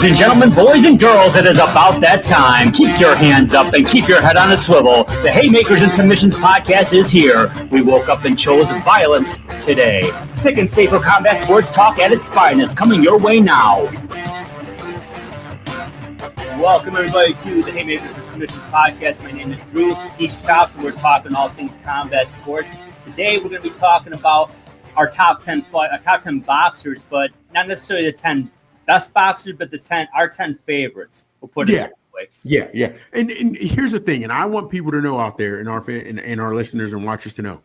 Ladies and gentlemen, boys and girls, it is about that time. Keep your hands up and keep your head on a swivel. The Haymakers and Submissions podcast is here. We woke up and chose violence today. Stick and stay for combat sports talk at its finest, coming your way now. Welcome, everybody, to the Haymakers and Submissions podcast. My name is Drew. He's Chops, and we're talking all things combat sports. Today, we're going to be talking about our top 10 boxers, but not necessarily the 10 best boxers, but our 10 favorites. We'll put it that way. Yeah. And here's the thing, and I want people to know out there, and our listeners and watchers to know,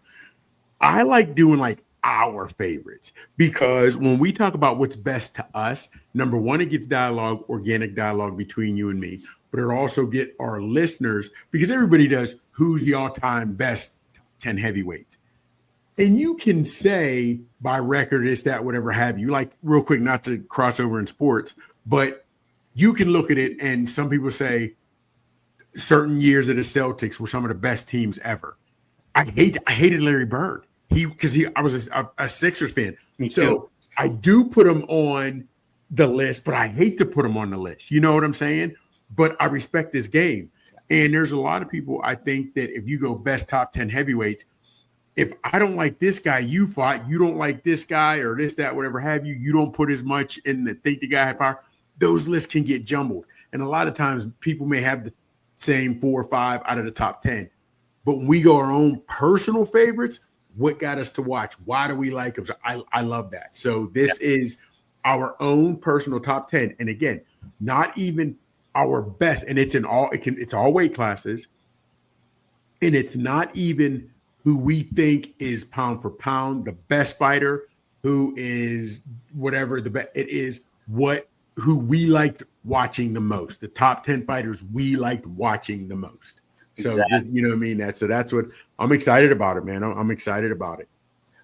I like doing like our favorites, because when we talk about what's best to us, number one, it gets dialogue, organic dialogue between you and me, but it'll also get our listeners, because everybody does, who's the all-time best 10 heavyweights. And you can say by record, this, that, whatever have you, like real quick, not to cross over in sports, but you can look at it and some people say certain years of the Celtics were some of the best teams ever. I hated Larry Bird. I was a Sixers fan. Me too. So I do put him on the list, but I hate to put him on the list. You know what I'm saying? But I respect this game. And there's a lot of people, I think, that if you go best top 10 heavyweights, if I don't like this guy you fought, you don't like this guy or this, that, whatever have you, you don't put as much in the think the guy had power, those lists can get jumbled. And a lot of times people may have the same 4 or 5 out of the top 10. But when we go our own personal favorites, what got us to watch? Why do we like them? So I love that. So this is our own personal top 10. And again, not even our best. And it's it's all weight classes. And it's not even who we think is pound for pound the best fighter, who is whatever the best. It is who we liked watching the most. The top 10 fighters we liked watching the most. So Exactly. you know what I mean? That's what I'm excited about it, man. I'm excited about it.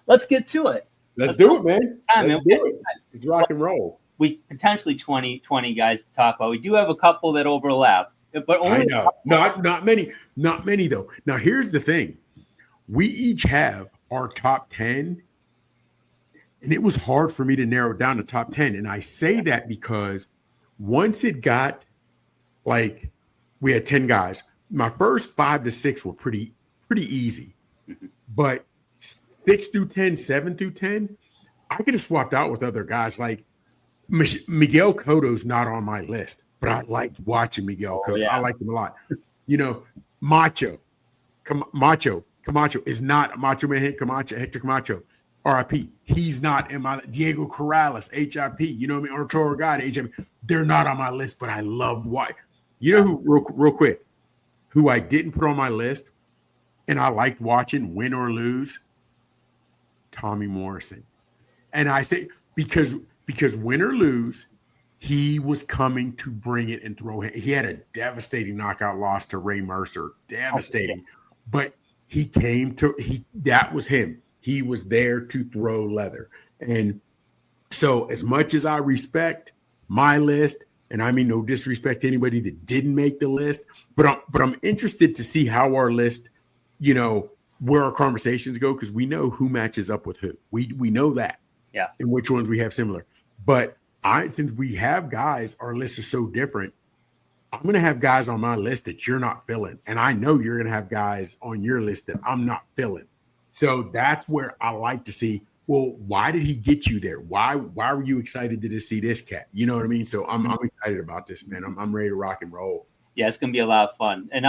Let's get to it. Let's do it, man. Let's do it. It's rock and roll. We potentially 20 guys to talk about. We do have a couple that overlap, but only I know. Not many though. Now here's the thing. We each have our top 10, and it was hard for me to narrow it down to top 10. And I say that because once it got like we had 10 guys, my first 5 to 6 were pretty easy. But 6 through 10, 7 through 10, I could have swapped out with other guys. Like Miguel Cotto's not on my list, but I liked watching Miguel Cotto. Yeah. I liked him a lot. You know, Camacho is not Macho Man Hector Camacho, RIP. He's not in my Diego Corrales, HIP. You know what I mean? Arturo Gatti, HIP. They're not on my list, but I love why. You know who, real quick, who I didn't put on my list and I liked watching, win or lose? Tommy Morrison. And I say because win or lose, he was coming to bring it and throw it. He had a devastating knockout loss to Ray Mercer. Devastating. But that was him. He was there to throw leather. And so as much as I respect my list, and I mean no disrespect to anybody that didn't make the list, but I'm interested to see how our list, you know, where our conversations go, because we know who matches up with who. We know that. Yeah. And which ones we have similar. But since we have guys, our list is so different. I'm going to have guys on my list that you're not filling. And I know you're going to have guys on your list that I'm not filling. So that's where I like to see, well, why did he get you there? Why were you excited to see this cat? You know what I mean? So I'm excited about this, man. I'm ready to rock and roll. Yeah, it's going to be a lot of fun. And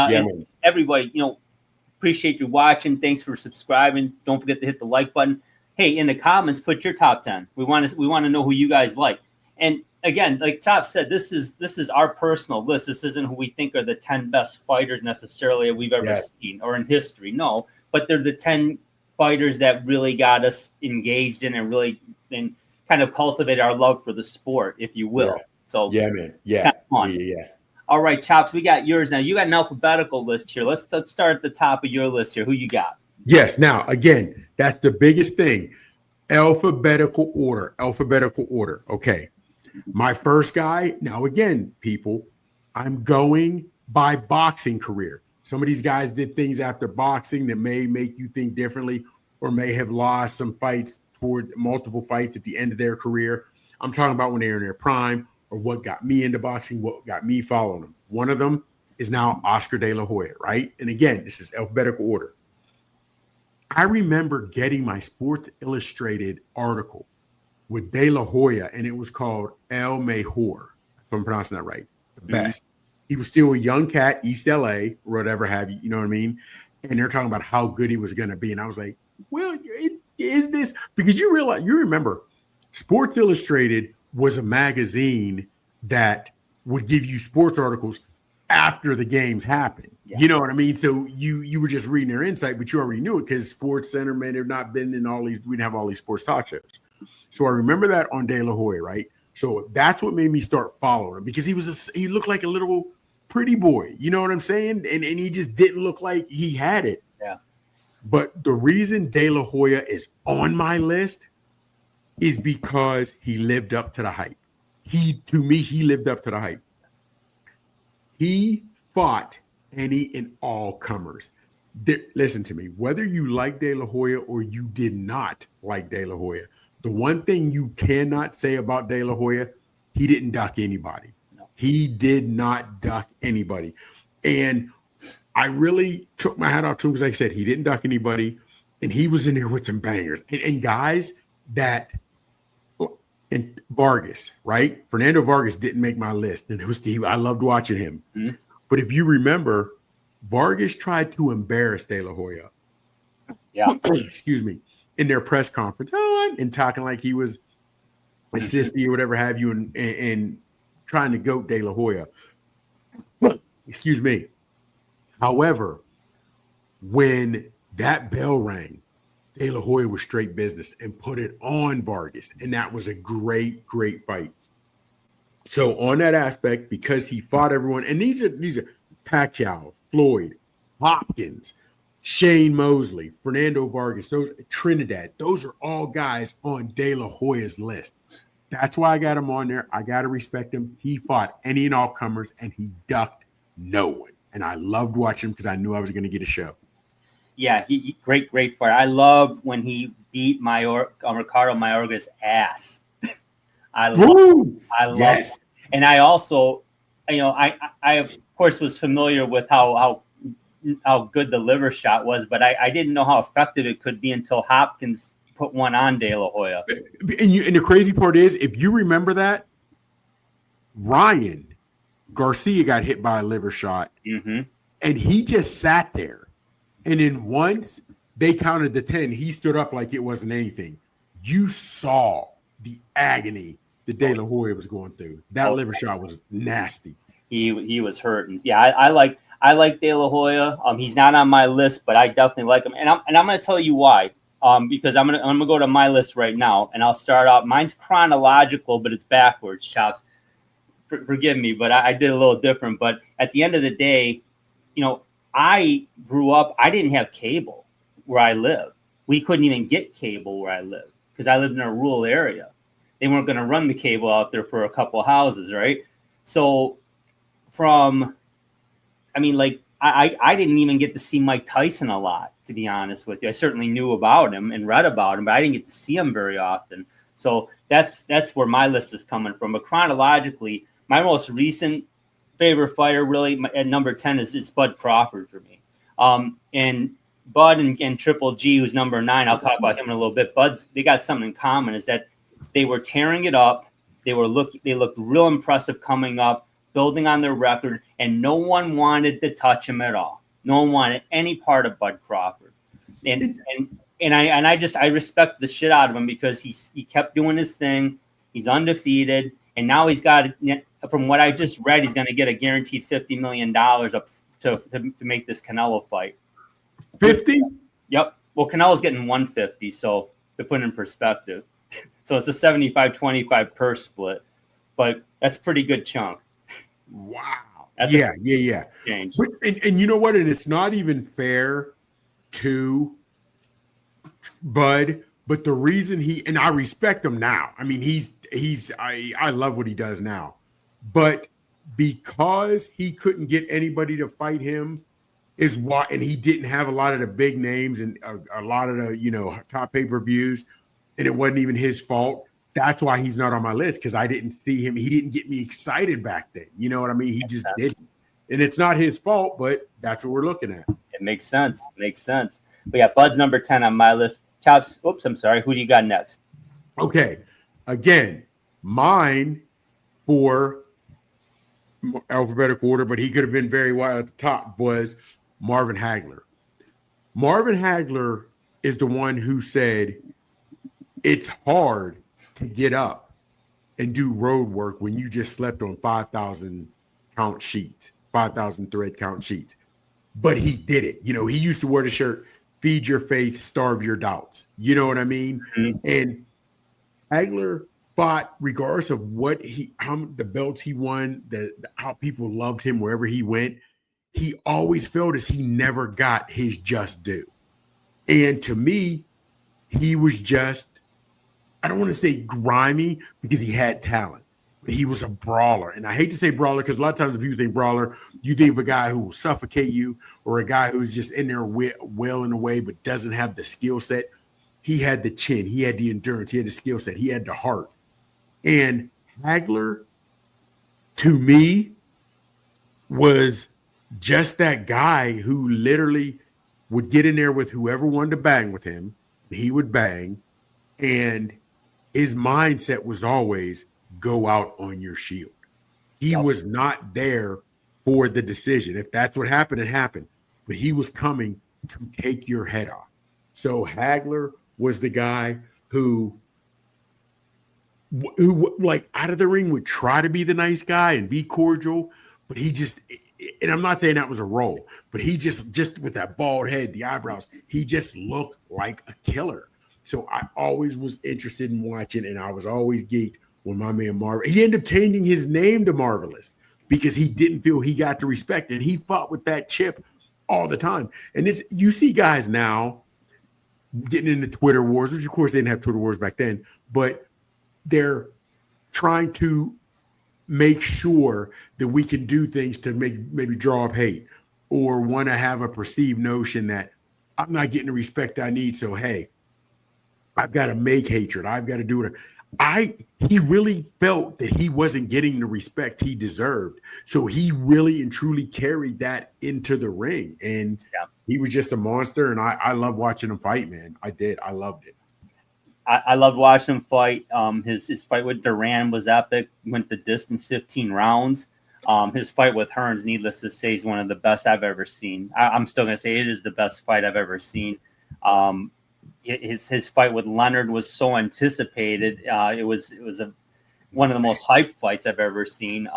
everybody, you know, appreciate you watching. Thanks for subscribing. Don't forget to hit the like button. Hey, in the comments, put your top 10. We want to know who you guys like. And again, like Chop said, this is our personal list. This isn't who we think are the 10 best fighters necessarily we've ever seen or in history. No, but they're the 10 fighters that really got us engaged in and really and kind of cultivate our love for the sport, if you will. Yeah. So yeah, man. Yeah. Kind of fun. Yeah. All right, Chops, we got yours now. You got an alphabetical list here. Let's start at the top of your list here. Who you got? Yes. Now, again, that's the biggest thing. Alphabetical order. Okay. My first guy. Now, again, people, I'm going by boxing career. Some of these guys did things after boxing that may make you think differently or may have lost some fights toward multiple fights at the end of their career. I'm talking about when they're in their prime or what got me into boxing, what got me following him. One of them is now Oscar De La Hoya, right? And again, this is alphabetical order. I remember getting my Sports Illustrated article with De La Hoya, and it was called El Mejor, if I'm pronouncing that right, the best. He was still a young cat, East LA, or whatever have you, you know what I mean? And they're talking about how good he was going to be. And I was like, well, is this? Because you remember, Sports Illustrated was a magazine that would give you sports articles after the games happened. Yeah. You know what I mean? So you were just reading their insight, but you already knew it because Sports Center may have not been in all these, we didn't have all these sports talk shows. So I remember that on De La Hoya, right? So that's what made me start following him because he looked like a little pretty boy. You know what I'm saying? And he just didn't look like he had it. Yeah. But the reason De La Hoya is on my list is because he lived up to the hype. To me, he lived up to the hype. He fought any and all comers. Listen to me. Whether you like De La Hoya or you did not like De La Hoya, the one thing you cannot say about De La Hoya, he didn't duck anybody. No. He did not duck anybody. And I really took my hat off to him because, like I said, he didn't duck anybody. And he was in there with some bangers. And guys that – and Vargas, right? Fernando Vargas didn't make my list. And it was I loved watching him. Mm-hmm. But if you remember, Vargas tried to embarrass De La Hoya. Yeah. Excuse me. In their press conference and talking like he was a sissy or whatever have you and trying to goat De La Hoya. Excuse me. However, when that bell rang, De La Hoya was straight business and put it on Vargas. And that was a great, great fight. So on that aspect, because he fought everyone, and these are Pacquiao, Floyd, Hopkins, Shane Mosley, Fernando Vargas, those Trinidad, those are all guys on De La Hoya's list. That's why I got him on there. I got to respect him. He fought any and all comers, and he ducked no one. And I loved watching him because I knew I was going to get a show. Yeah, he great fight. I loved when he beat Ricardo Mayorga's ass. I love yes. It. And I also, I of course was familiar with how good the liver shot was, but I didn't know how effective it could be until Hopkins put one on De La Hoya. And the crazy part is, if you remember that, Ryan Garcia got hit by a liver shot, and he just sat there. And then once they counted the 10, he stood up like it wasn't anything. You saw the agony that De La Hoya was going through. That liver shot was nasty. He was hurting. Yeah, I like De La Hoya. He's not on my list, but I definitely like him. And I'm going to tell you why. Because I'm gonna go to my list right now, and I'll start out. Mine's chronological, but it's backwards, Chops. Forgive me, but I did a little different. But at the end of the day, I grew up, I didn't have cable where I live. We couldn't even get cable where I live because I lived in a rural area. They weren't going to run the cable out there for a couple of houses, right? So I didn't even get to see Mike Tyson a lot, to be honest with you. I certainly knew about him and read about him, but I didn't get to see him very often. So that's where my list is coming from. But chronologically, my most recent favorite fighter really at number 10 is Bud Crawford for me. And Bud and Triple G, who's number 9, I'll talk about him in a little bit. They got something in common, is that they were tearing it up. They looked real impressive coming up, building on their record, and no one wanted to touch him at all. No one wanted any part of Bud Crawford. And I respect the shit out of him because he kept doing his thing. He's undefeated, and now he's got, from what I just read, he's going to get a guaranteed $50 million up to make this Canelo fight. 50? Yep. Well, Canelo's getting 150, so to put it in perspective. So it's a 75-25 purse split, but that's a pretty good chunk. Wow. Yeah. Change. But, and you know what? And it's not even fair to Bud, but the reason and I respect him now. I mean, I love what he does now. But because he couldn't get anybody to fight him is why, and he didn't have a lot of the big names and a lot of the, top pay-per-views, and it wasn't even his fault. that's why he's not on my list, because I didn't see him. He didn't get me excited back then. You know what I mean? He just didn't. And it's not his fault, but that's what we're looking at. It makes sense. Makes sense. But yeah, Bud's number 10 on my list. Chops. Oops, I'm sorry. Who do you got next? Okay. Again, mine for alphabetical order, but he could have been very wide at the top, was Marvin Hagler. Marvin Hagler is the one who said it's hard to get up and do road work when you just slept on 5,000 count sheets, 5,000 thread count sheets. But he did it. You know, he used to wear the shirt, feed your faith, starve your doubts. You know what I mean? Mm-hmm. And Hagler fought regardless of how the belts he won, how people loved him wherever he went. He always felt as he never got his just due. And to me, he was just, I don't want to say grimy, because he had talent, but he was a brawler. And I hate to say brawler, because a lot of times when people think brawler, you think of a guy who will suffocate you, or a guy who's just in there wailing away but doesn't have the skill set. He had the chin, he had the endurance, he had the skill set, he had the heart. And Hagler, to me, was just that guy who literally would get in there with whoever wanted to bang with him. He would bang, and his mindset was always go out on your shield. He was not there for the decision. If that's what happened, it happened. But he was coming to take your head off. So Hagler was the guy who like out of the ring would try to be the nice guy and be cordial, but he just, and I'm not saying that was a role, but he just with that bald head, the eyebrows, he just looked like a killer. So I always was interested in watching, and I was always geeked when my man Marvel, he ended up changing his name to Marvelous because he didn't feel he got the respect, and he fought with that chip all the time. And you see guys now getting into Twitter wars, which of course they didn't have Twitter wars back then, but they're trying to make sure that we can do things to maybe draw up hate, or want to have a perceived notion that I'm not getting the respect I need. So, hey, I've got to make hatred. I've got to do it. He really felt that he wasn't getting the respect he deserved. So he really and truly carried that into the ring. And he was just a monster. And I love watching him fight, man. I did. I loved it. I loved watching him fight. His fight with Duran was epic. Went the distance, 15 rounds. His fight with Hearns, needless to say, is one of the best I've ever seen. I'm still going to say it is the best fight I've ever seen. His fight with Leonard was so anticipated. It was one of the most hyped fights I've ever seen.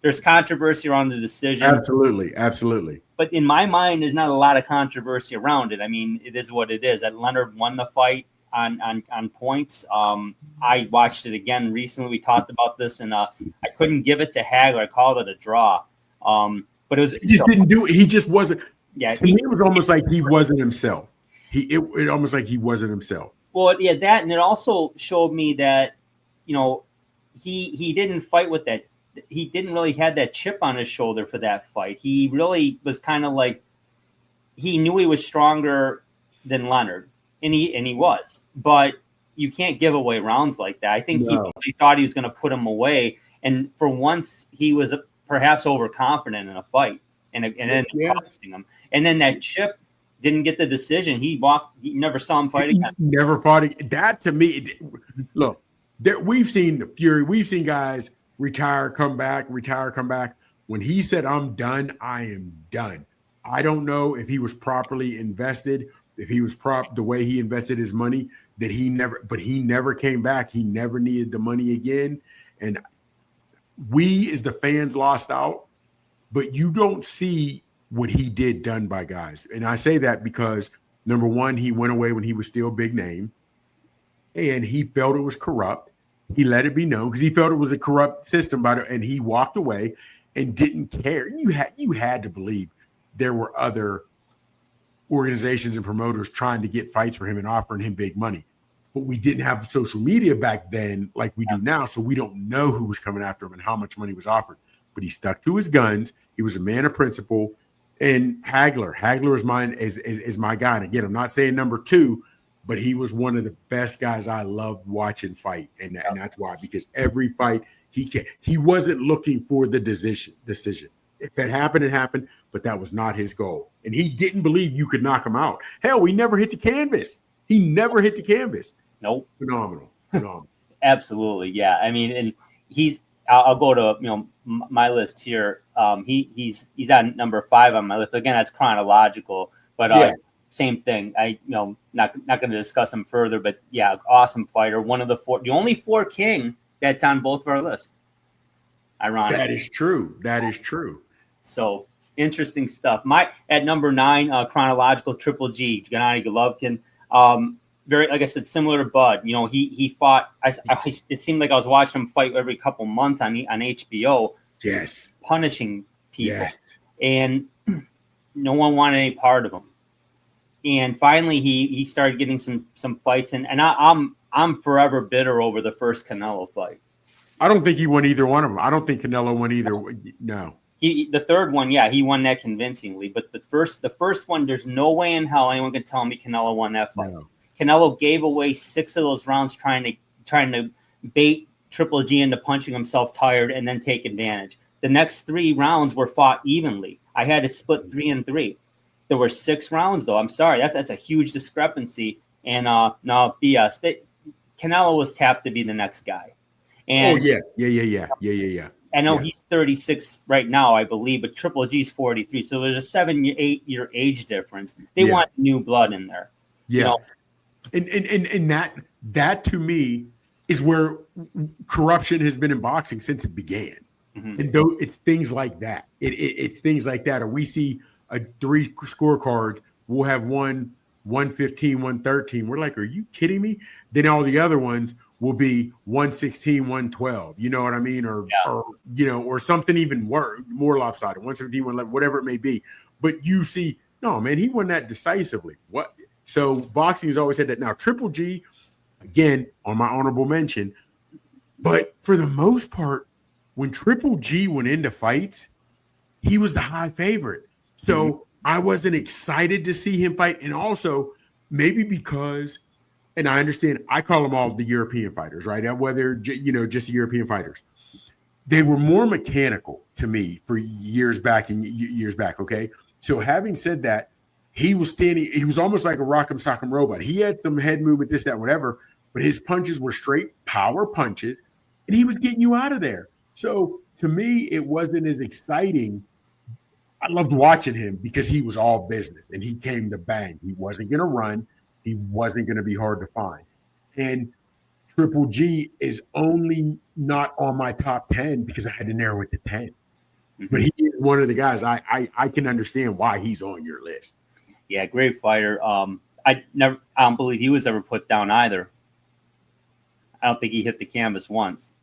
There's controversy around the decision. Absolutely. But in my mind, there's not a lot of controversy around it. I mean, it is what it is. Leonard won the fight on points. I watched it again recently. We talked about this, and I couldn't give it to Hagler. I called it a draw. But it was he just didn't do it. He just wasn't. Yeah, to me, it was almost like he wasn't himself. It almost like he wasn't himself. Well, yeah, that, and it also showed me that, he didn't fight with that. He didn't really have that chip on his shoulder for that fight. He really was kind of like, he knew he was stronger than Leonard, and he was. But you can't give away rounds like that. I think he thought he was going to put him away, and for once he was perhaps overconfident in a fight, and then costing him. And then that chip didn't get the decision. He never saw him fight again. Never fought again. That, to me, look, we've seen the Fury. We've seen guys retire, come back. When he said, I'm done, I am done. I don't know if he was properly invested, if he was the way he invested his money, but he never came back. He never needed the money again. And we, as the fans, lost out, but you don't see what he did done by guys. And I say that because, number one, he went away when he was still a big name, and he felt it was corrupt. He let it be known because he felt it was a corrupt system, and he walked away and didn't care. You had to believe there were other organizations and promoters trying to get fights for him and offering him big money. But we didn't have social media back then like we do now, so we don't know who was coming after him and how much money was offered. But he stuck to his guns. He was a man of principle. And Hagler is my guy. And again, I'm not saying number two, but he was one of the best guys I loved watching fight. And that's why, because every fight he wasn't looking for the decision. If it happened, it happened, but that was not his goal. And he didn't believe you could knock him out. Hell, he never hit the canvas. He never hit the canvas. Nope. Phenomenal. Absolutely. Yeah. I mean, and I'll go to, my list here. He's at number 5 on my list. Again, that's chronological, but same thing. Not going to discuss him further, but yeah, awesome fighter. One of the only 4 king that's on both of our lists. Ironic. That is true. So interesting stuff. At number 9, chronological, Triple G, Gennady Golovkin. Very, like I said, similar to Bud. He fought. It seemed like I was watching him fight every couple months on HBO. Yes, punishing people. Yes, and no one wanted any part of him. And finally, he started getting some fights, and I'm forever bitter over the first Canelo fight. I don't think he won either one of them. I don't think Canelo won either. No. The third one, yeah, he won that convincingly. But the first one, there's no way in hell anyone can tell me Canelo won that fight. No. Canelo gave away 6 of those rounds trying to bait Triple G into punching himself tired and then take advantage. The next 3 rounds were fought evenly. I had to split 3 and 3. There were 6 rounds though. I'm sorry, that's a huge discrepancy. And no BS. Canelo was tapped to be the next guy. And yeah. I know he's 36 right now, I believe, but Triple G's 43. So there's a 7-8 year age difference. They want new blood in there. Yeah. And that to me is where corruption has been in boxing since it began. Mm-hmm. And though it's things like that, it's things like that. Or we see 3 scorecards, we'll have 115, 113. We're like, are you kidding me? Then all the other ones will be 116, 112. You know what I mean? Or something even more lopsided, 117, 111, whatever it may be. But you see, no, man, he won that decisively. What? So boxing has always said that. Now, Triple G, again, on my honorable mention, but for the most part, when Triple G went into fights, he was the high favorite. So I wasn't excited to see him fight. And also, maybe because, and I understand, I call them all the European fighters, right? Whether, just the European fighters. They were more mechanical to me for years back, okay? So having said that, he was almost like a rock'em sock'em robot. He had some head movement, this, that, whatever, but his punches were straight power punches, and he was getting you out of there. So to me, it wasn't as exciting. I loved watching him because he was all business, and he came to bang. He wasn't going to run. He wasn't going to be hard to find. And Triple G is only not on my top 10 because I had to narrow it to 10. Mm-hmm. But he is one of the guys I can understand why he's on your list. Yeah, great fighter. I don't believe he was ever put down either. I don't think he hit the canvas once.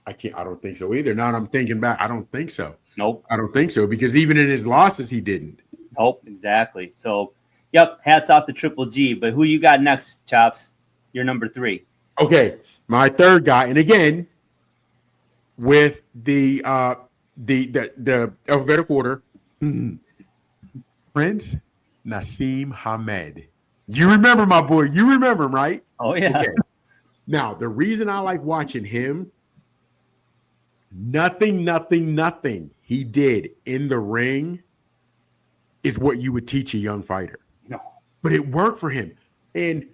I don't think so either. Now that I'm thinking back, I don't think so. Nope. I don't think so, because even in his losses, he didn't. Nope, exactly. So, yep, hats off to Triple G. But who you got next, Chops? You're number 3. Okay, my third guy, and again, with the alphabetical order, Prince Naseem Hamed. You remember my boy? You remember him, right? Oh yeah. Okay. Now, the reason I like watching him, nothing he did in the ring is what you would teach a young fighter. No. But it worked for him. And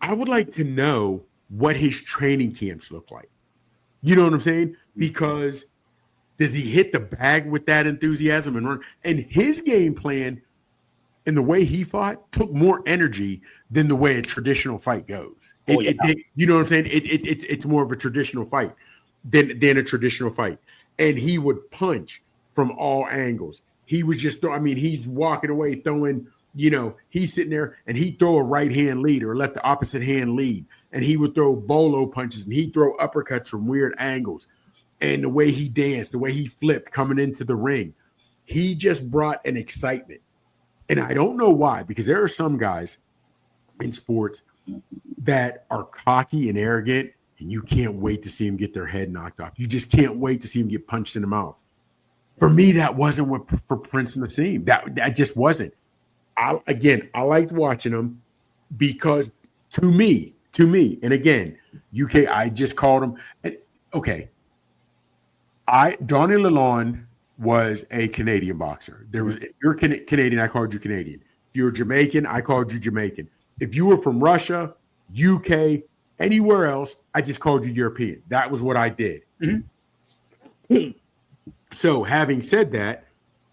I would like to know what his training camps look like. You know what I'm saying? Because does he hit the bag with that enthusiasm and run? And his game plan and the way he fought took more energy than the way a traditional fight goes. You know what I'm saying? It's more of a traditional fight than a traditional fight. And he would punch from all angles. He was just, he's walking away throwing, he's sitting there and he'd throw a right hand lead or let the opposite hand lead. And he would throw bolo punches and he'd throw uppercuts from weird angles. And the way he danced, the way he flipped coming into the ring, he just brought an excitement. And I don't know why, because there are some guys in sports that are cocky and arrogant, and you can't wait to see them get their head knocked off. You just can't wait to see them get punched in the mouth. For me, that wasn't for Prince Naseem. That just wasn't. I liked watching him because to me, and again, UK, I just called him. Okay, Donnie Lalonde was a Canadian boxer. There was, if you're Canadian, I called you Canadian. If you're Jamaican, I called you Jamaican. If you were from Russia, UK, anywhere else, I just called you European. That was what I did. Mm-hmm. So having said that,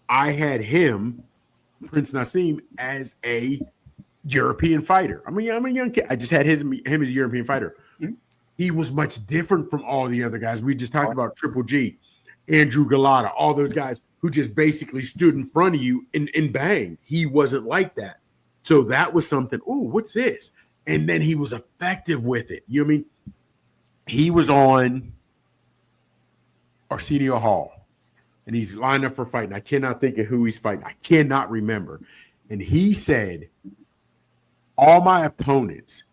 I had him, Prince Nassim, as a European fighter. I'm a young kid. I just had him as a European fighter. Mm-hmm. He was much different from all the other guys. We just talked about Triple G, Andrew Galata, all those guys who just basically stood in front of you and bang. He wasn't like that. So that was something, oh, what's this? And then he was effective with it. You know what I mean? He was on Arsenio Hall, and he's lined up for fighting. I cannot think of who he's fighting. I cannot remember. And he said, all my opponents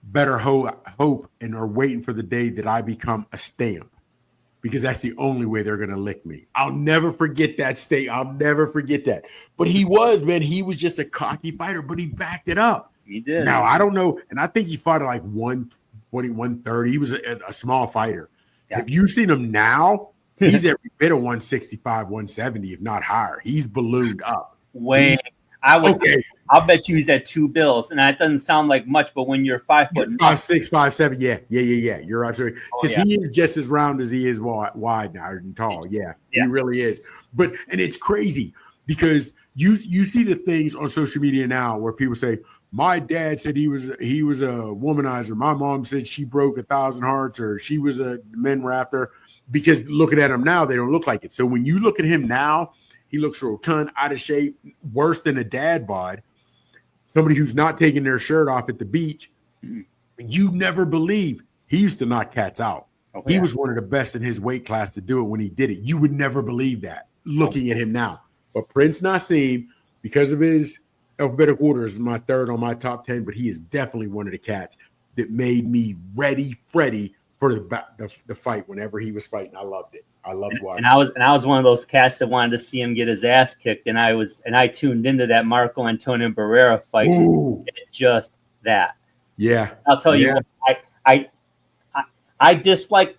better hope and are waiting for the day that I become a stamp, because that's the only way they're going to lick me. I'll never forget that state. I'll never forget that. But he was just a cocky fighter, but he backed it up. He did. Now, I don't know, and I think he fought at like 120, 130. He was a small fighter. Yeah. Have you seen him now? He's every bit of 165, 170, if not higher. He's ballooned up. I'll bet you he's at 2 bills, and that doesn't sound like much, but when you're 5 foot, 5'6", 5'7", yeah. You're absolutely, because he is just as round as he is wide now and tall. Yeah, he really is. And it's crazy because you see the things on social media now where people say, my dad said he was a womanizer. My mom said she broke 1,000 hearts, or she was a men raptor. Because looking at him now, they don't look like it. So when you look at him now, he looks rotund, out of shape, worse than a dad bod. Somebody who's not taking their shirt off at the beach. You never believe he used to knock cats out. He was one of the best in his weight class to do it when he did it. You would never believe that looking at him now. But Prince Nassim, because of his alphabetical order, is my third on my top 10, but he is definitely one of the cats that made me ready for the fight whenever he was fighting. I loved it. I loved watching. And I was one of those cats that wanted to see him get his ass kicked, and I tuned into that Marco Antonio Barrera fight. Just that. Yeah. I'll tell you what, I dislike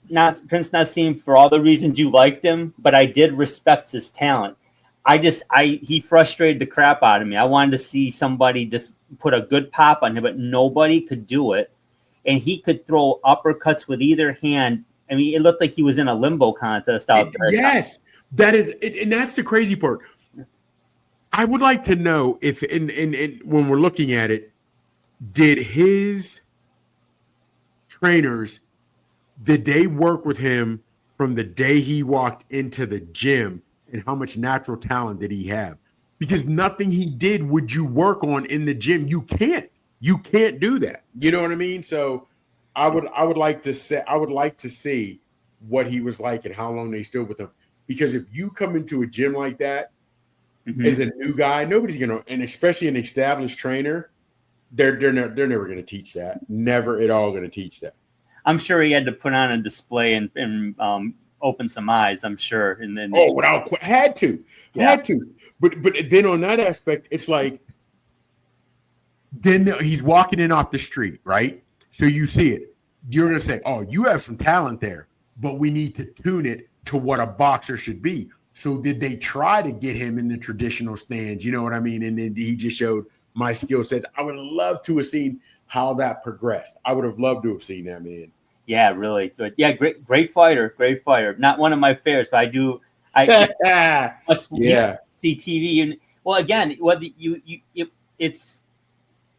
Prince Nassim for all the reasons you liked him, but I did respect his talent. He frustrated the crap out of me. I wanted to see somebody just put a good pop on him, but nobody could do it. And he could throw uppercuts with either hand. I mean, it looked like he was in a limbo contest out there. Yes, that is, and that's the crazy part. I would like to know if, when we're looking at it, did his trainers, did they work with him from the day he walked into the gym, and how much natural talent did he have? Because nothing he did would you work on in the gym. You can't do that. You know what I mean? So I would like to see what he was like and how long they stood with him. Because if you come into a gym like that as a new guy, nobody's gonna, and especially an established trainer, they're never gonna teach that. Never at all gonna teach that. I'm sure he had to put on a display and open some eyes, I'm sure. And then had to. But then on that aspect, it's like, then he's walking in off the street, right? So you see it. You're going to say, oh, you have some talent there, but we need to tune it to what a boxer should be. So did they try to get him in the traditional stands? You know what I mean? And then he just showed my skill sets. I would love to have seen how that progressed. I would have loved to have seen that, man. Yeah, really. Yeah, great fighter. Not one of my favorites, but see TV. Well, again, it's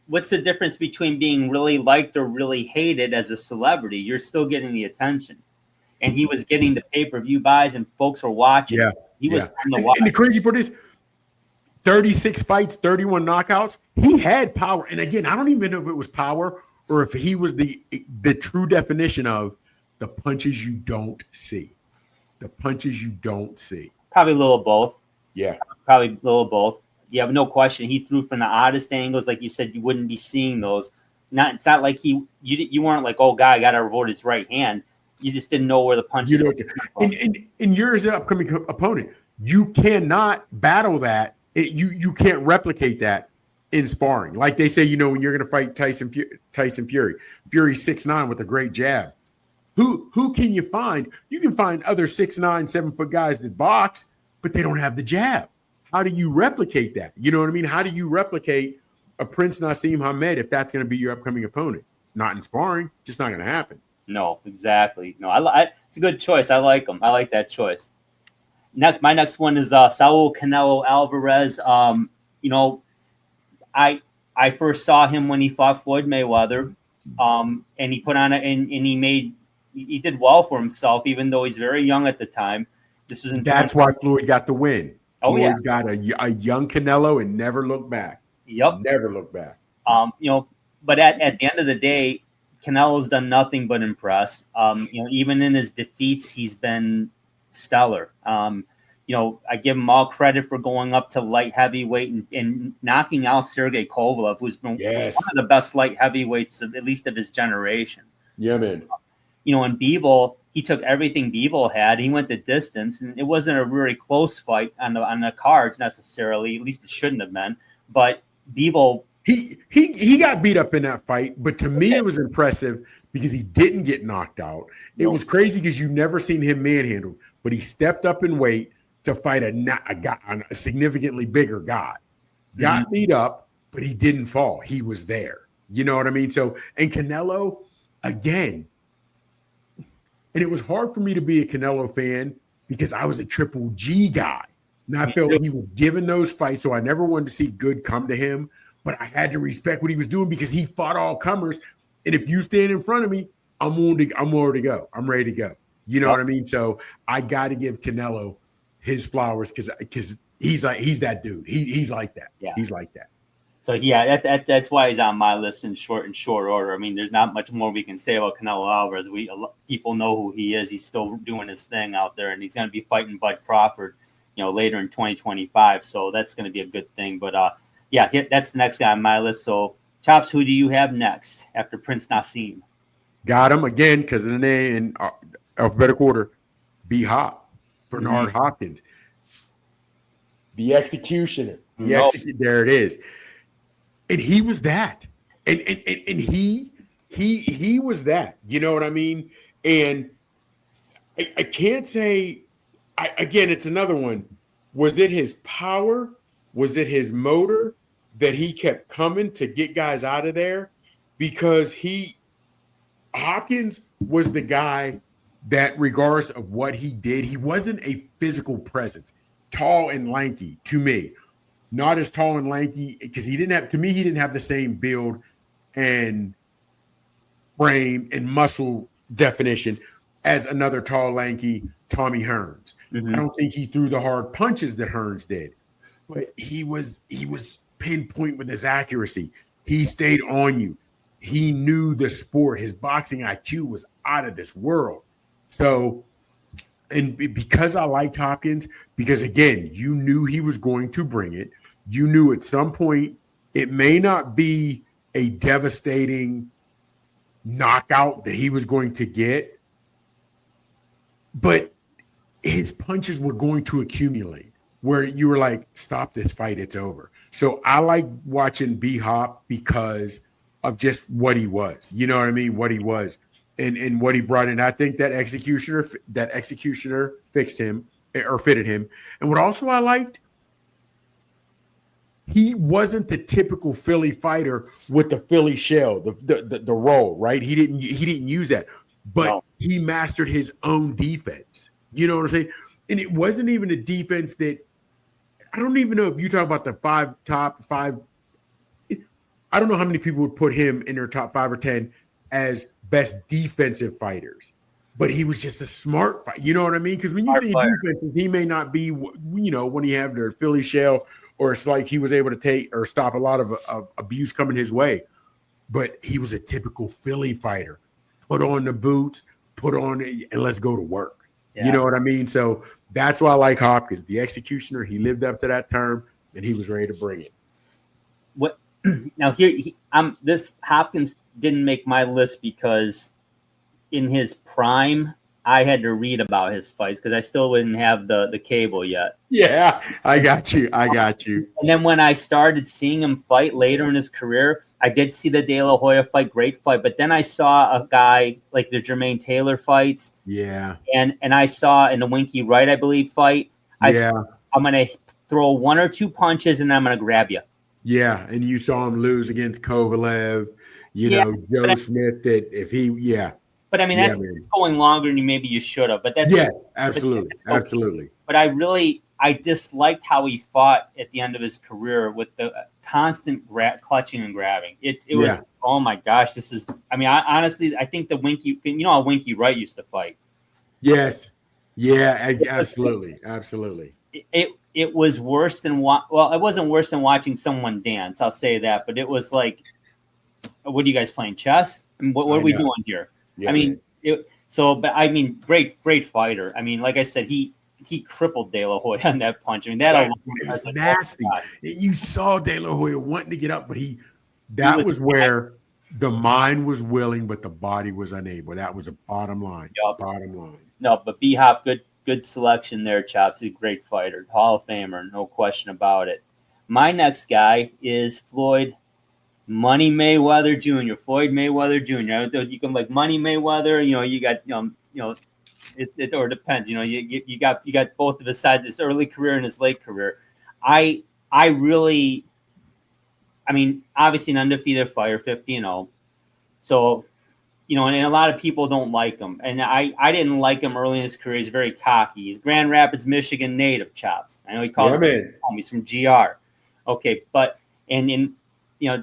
what's the difference between being really liked or really hated as a celebrity? You're still getting the attention. And he was getting the pay-per-view buys and folks were watching. Yeah. He was on the watch. And the crazy part is 36 fights, 31 knockouts. He had power. And again, I don't even know if it was power or if he was the true definition of the punches you don't see. The punches you don't see. Probably a little of both. Yeah. Probably a little of both. Yeah, no question. He threw from the oddest angles, like you said. You wouldn't be seeing those. It's not like you weren't like, oh, God, I got to avoid his right hand. You just didn't know where the punches. And you're his upcoming opponent. You cannot battle that You can't replicate that in sparring. Like they say, when you're going to fight Tyson Fury, Fury's 6'9" with a great jab. Who can you find? You can find other 6'9", 7-foot guys that box, but they don't have the jab. How do you replicate that? You know what I mean? How do you replicate a Prince Nassim Hamed if that's going to be your upcoming opponent? Not in sparring. Just not going to happen. No, exactly. No, it's a good choice. I like them. I like that choice. My next one is Saul Canelo Alvarez. I first saw him when he fought Floyd Mayweather, and he put on it, and he did well for himself, even though he's very young at the time. That's why Floyd got the win. Oh, Floyd got a young Canelo and never looked back. Yep, never looked back. But at the end of the day, Canelo's done nothing but impress. Even in his defeats, he's been stellar. I give him all credit for going up to light heavyweight and knocking out Sergey Kovalev, who's been one of the best light heavyweights at least of his generation. Yeah, man. And Bivol, he took everything Bivol had. He went the distance, and it wasn't a really close fight on the cards necessarily. At least it shouldn't have been. But Bivol, he got beat up in that fight, but to me it was impressive because he didn't get knocked out. It was crazy because you've never seen him manhandled, but he stepped up in weight to fight a significantly bigger guy. Got beat up, but he didn't fall. He was there. You know what I mean? So, and Canelo, again, and it was hard for me to be a Canelo fan because I was a Triple G guy. And I felt he was given those fights, so I never wanted to see good come to him. But I had to respect what he was doing because he fought all comers. And if you stand in front of me, I'm ready to go. I'm ready to go. You know what I mean? So I got to give Canelo his flowers because he's that dude. He's like that. Yeah. He's like that. So that's why he's on my list in short order. I mean, there's not much more we can say about Canelo Alvarez. People know who he is. He's still doing his thing out there, and he's going to be fighting Bud Crawford, later in 2025. So that's going to be a good thing. But that's the next guy on my list. So Chops, who do you have next after Prince Nassim? Got him again because of the name in alphabetical order. B Hop, Bernard Hopkins, the executioner. There it is. And he was that. And he was that. You know what I mean? And I can't say again, it's another one. Was it his power? Was it his motor that he kept coming to get guys out of there? Because Hopkins was the guy that, regardless of what he did, he wasn't a physical presence. Tall and lanky to me. Not as tall and lanky because he didn't have the same build and frame and muscle definition as another tall, lanky Tommy Hearns. I don't think he threw the hard punches that Hearns did, but he was pinpoint with his accuracy. He stayed on you. He knew the sport. His boxing IQ was out of this world. So, and because I liked Hopkins, because again, you knew he was going to bring it. You knew at some point it may not be a devastating knockout that he was going to get, but his punches were going to accumulate where you were like, stop this fight, it's over. So I like watching B-Hop because of just what he was. You know what I mean? What he was and what he brought in. I think that executioner fixed him or fitted him. And what also I liked, he wasn't the typical Philly fighter with the Philly shell, the roll, right? He didn't use that, but he mastered his own defense. You know what I'm saying? And it wasn't even a defense that I don't even know if you talk about the top five. I don't know how many people would put him in their top 5 or 10 as best defensive fighters, but he was just a smart fight. You know what I mean? Because when you think defense, he may not be, when he have their Philly shell, or it's like he was able to take or stop a lot of abuse coming his way. But he was a typical Philly fighter. Put on the boots, and let's go to work. Yeah. You know what I mean? So that's why I like Hopkins. The executioner, he lived up to that term, and he was ready to bring it. What now this Hopkins didn't make my list because in his prime, I had to read about his fights because I still wouldn't have the cable yet. Yeah, I got you. And then when I started seeing him fight later in his career, I did see the De La Hoya fight, great fight. But then I saw a guy like the Jermaine Taylor fights. Yeah. And I saw in the Winky Wright, I believe, fight. Yeah. I'm going to throw one or two punches and I'm going to grab you. Yeah. And you saw him lose against Kovalev, Joe Smith, that if he, But I mean, that's going longer than maybe you should have. But that's absolutely. That's okay. Absolutely. But I disliked how he fought at the end of his career with the constant clutching and grabbing. It was, oh my gosh, this is, I mean, honestly, I think the Winky, how Winky Wright used to fight. Yes. Yeah, absolutely. Absolutely. It was worse than, it wasn't worse than watching someone dance. I'll say that. But it was like, what are you guys playing, chess? And what are we doing here? Yeah, I mean, great fighter. I mean, like I said, he crippled De La Hoya on that punch. I mean, that was nasty. You saw De La Hoya wanting to get up, but that was where the mind was willing, but the body was unable. That was a bottom line. Yep. Bottom line. No, but B-Hop, good selection there, Chops. He's a great fighter, Hall of Famer, no question about it. My next guy is Floyd Money Mayweather Jr. Floyd Mayweather Jr. You can like Money Mayweather. You got it or depends. You got both of his sides. His early career and his late career. I really, I mean, obviously an undefeated fighter, 50-0. So, and a lot of people don't like him, and I didn't like him early in his career. He's very cocky. He's Grand Rapids, Michigan native, Chops. I know he calls him. He's from GR. Okay, but and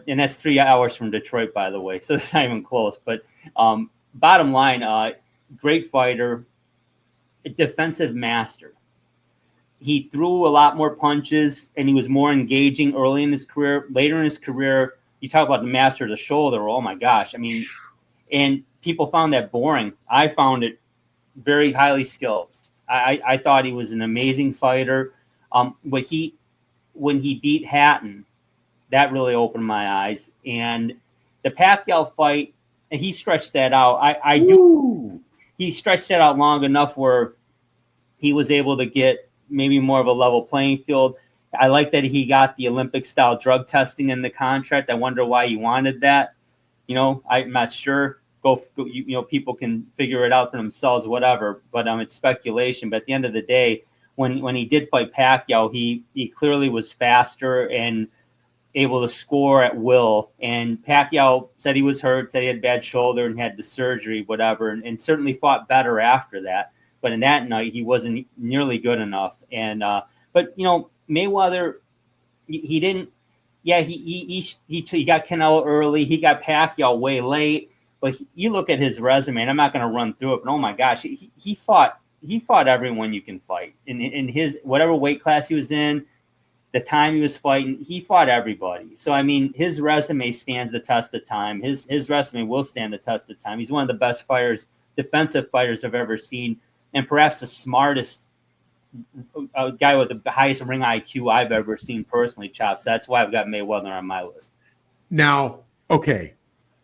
that's 3 hours from Detroit, by the way, so it's not even close. But bottom line, great fighter, a defensive master. He threw a lot more punches, and he was more engaging early in his career. Later in his career, you talk about the master of the shoulder. Oh, my gosh. I mean, and people found that boring. I found it very highly skilled. I thought he was an amazing fighter. But when he beat Hatton, that really opened my eyes. And the Pacquiao fight, he stretched that out. He stretched that out long enough where he was able to get maybe more of a level playing field. I like that he got the Olympic-style drug testing in the contract. I wonder why he wanted that. I'm not sure. People can figure it out for themselves, whatever. But it's speculation. But at the end of the day, when he did fight Pacquiao, he clearly was faster and able to score at will. And Pacquiao said he was hurt, said he had bad shoulder and had the surgery, whatever, and certainly fought better after that. But in that night, he wasn't nearly good enough. And but Mayweather, he didn't. Yeah, he got Canelo early. He got Pacquiao way late. But you look at his resume, and I'm not going to run through it. But oh my gosh, he fought everyone you can fight in his whatever weight class he was in. The time he was fighting, he fought everybody. So, I mean, his resume stands the test of time. His resume will stand the test of time. He's one of the best defensive fighters I've ever seen, and perhaps the smartest guy with the highest ring IQ I've ever seen personally, Chops. That's why I've got Mayweather on my list. Now, okay,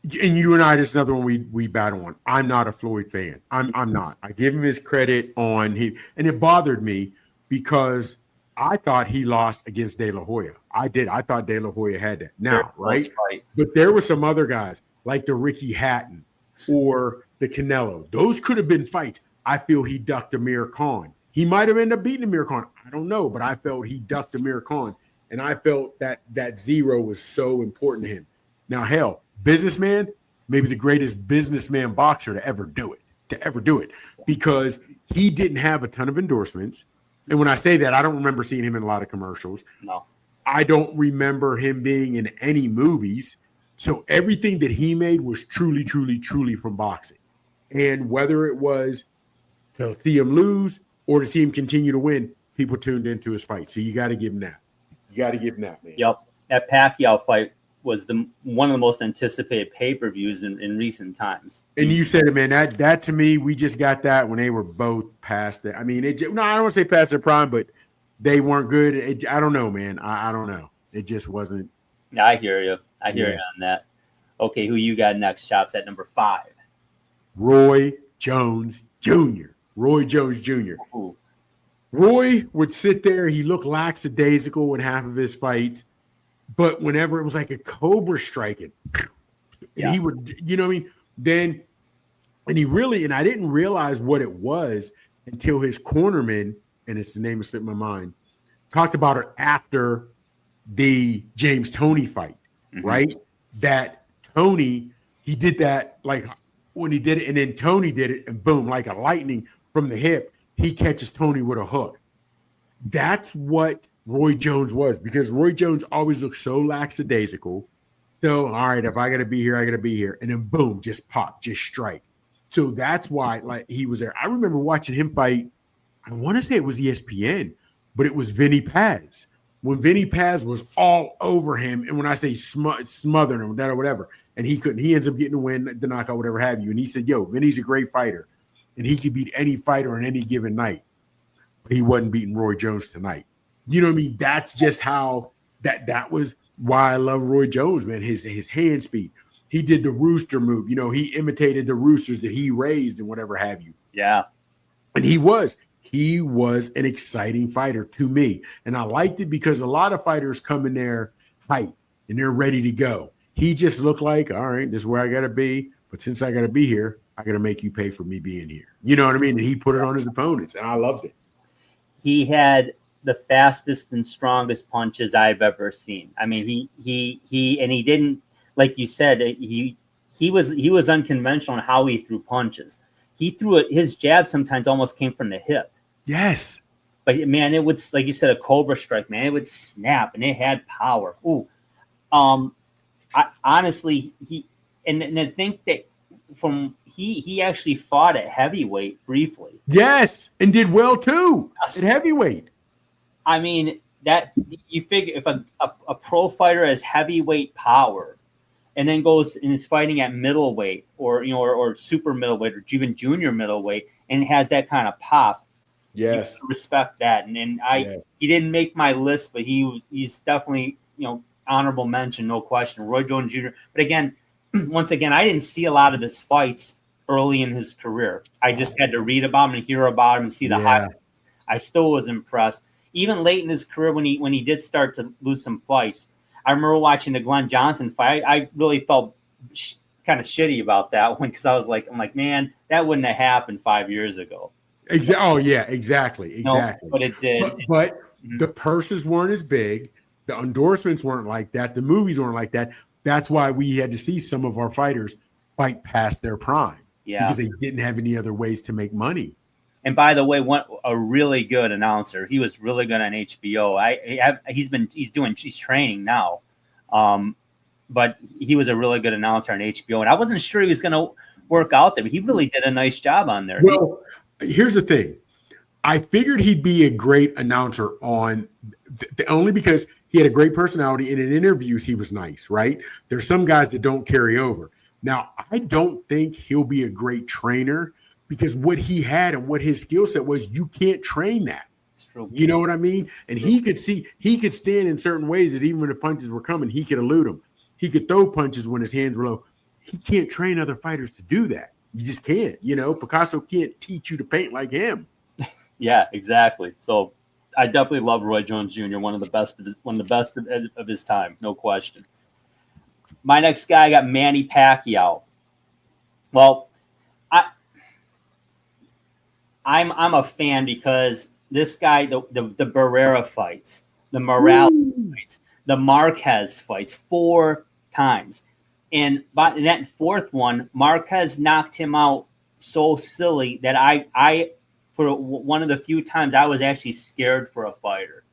and you and I, just another one we battle on. I'm not a Floyd fan. I'm not. I give him his credit and it bothered me because I thought he lost against De La Hoya. I did. I thought De La Hoya had that. Now, right? But there were some other guys like the Ricky Hatton or the Canelo. Those could have been fights. I feel he ducked Amir Khan. He might have ended up beating Amir Khan. I don't know, but I felt he ducked Amir Khan. And I felt that zero was so important to him. Now, hell, businessman, maybe the greatest businessman boxer to ever do it. Because he didn't have a ton of endorsements. And when I say that, I don't remember seeing him in a lot of commercials. No. I don't remember him being in any movies. So everything that he made was truly, truly, truly from boxing. And whether it was to see him lose or to see him continue to win, people tuned into his fight. So you got to give him that. Man. Yep. That Pacquiao fight was one of the most anticipated pay-per-views in recent times. And you said it, man. That to me, we just got that when they were both past it. I mean, I don't want to say past their prime, but they weren't good. I don't know, man. I don't know. It just wasn't. Yeah, I hear you. I hear you on that. Okay, who you got next, Chops, at number 5? Roy Jones Jr., Roy Jones Jr. Ooh. Roy would sit there. He looked lackadaisical in half of his fights, but whenever it was like a cobra striking, and he would, you know what I mean? Then, and I didn't realize what it was until his cornerman, and it's the name that slipped my mind, talked about it after the James Toney fight, right? That Toney, he did that like when he did it, and then Toney did it, and boom, like a lightning from the hip, he catches Toney with a hook. That's what Roy Jones was, because Roy Jones always looked so lackadaisical. So, all right, if I got to be here, I got to be here. And then boom, just pop, just strike. So that's why like he was there. I remember watching him fight. I want to say it was ESPN, but it was Vinny Paz. When Vinny Paz was all over him, and when I say smothering him, that or whatever, and he couldn't, he ends up getting a win, the knockout, whatever have you. And he said, yo, Vinny's a great fighter, and he could beat any fighter on any given night, but he wasn't beating Roy Jones tonight. You know what I mean? That's just how that was why I love Roy Jones, man. His hand speed. He did the rooster move. You know, he imitated the roosters that he raised and whatever have you. Yeah. And he was an exciting fighter to me. And I liked it because a lot of fighters come in there hype and they're ready to go. He just looked like, all right, this is where I got to be. But since I got to be here, I got to make you pay for me being here. You know what I mean? And he put it on his opponents, and I loved it. He had the fastest and strongest punches I've ever seen. I mean, he didn't, like you said, he was unconventional in how he threw punches. He threw it. His jab sometimes almost came from the hip. Yes. But man, it would, like you said, a cobra strike, man, it would snap and it had power. Ooh. I honestly, I think that he actually fought at heavyweight briefly. Yes, and did well too at heavyweight. I mean, that you figure if a pro fighter has heavyweight power and then goes and is fighting at middleweight or super middleweight or even junior middleweight and has that kind of pop, yes, respect that. He didn't make my list, but he's definitely honorable mention, no question. Roy Jones Jr. But again, once again, I didn't see a lot of his fights early in his career. I just had to read about him and hear about him and see the highlights. I still was impressed. Even late in his career, when he did start to lose some fights, I remember watching the Glenn Johnson fight. I really felt kind of shitty about that one because I'm like, man, that wouldn't have happened 5 years ago. Oh yeah, exactly. No, but it did. But the purses weren't as big. The endorsements weren't like that. The movies weren't like that. That's why we had to see some of our fighters fight past their prime. Yeah, because they didn't have any other ways to make money. And by the way, a really good announcer. He was really good on HBO. He's training now, but he was a really good announcer on HBO. And I wasn't sure he was going to work out there, but he really did a nice job on there. Well, here's the thing. I figured he'd be a great announcer on only because he had a great personality, and in interviews he was nice, right? There's some guys that don't carry over. Now, I don't think he'll be a great trainer because what he had and what his skill set was, you can't train that. It's true. You know what I mean? And he could stand in certain ways that even when the punches were coming, he could elude them. He could throw punches when his hands were low. He can't train other fighters to do that. You just can't. Picasso can't teach you to paint like him. Yeah, exactly. So I definitely love Roy Jones Jr., one of the best of his time, no question. My next guy, I got Manny Pacquiao. Well, I'm a fan because this guy, the Barrera fights, the Morales fights, the Marquez fights 4 times. And in that fourth one, Marquez knocked him out so silly that I for one of the few times I was actually scared for a fighter.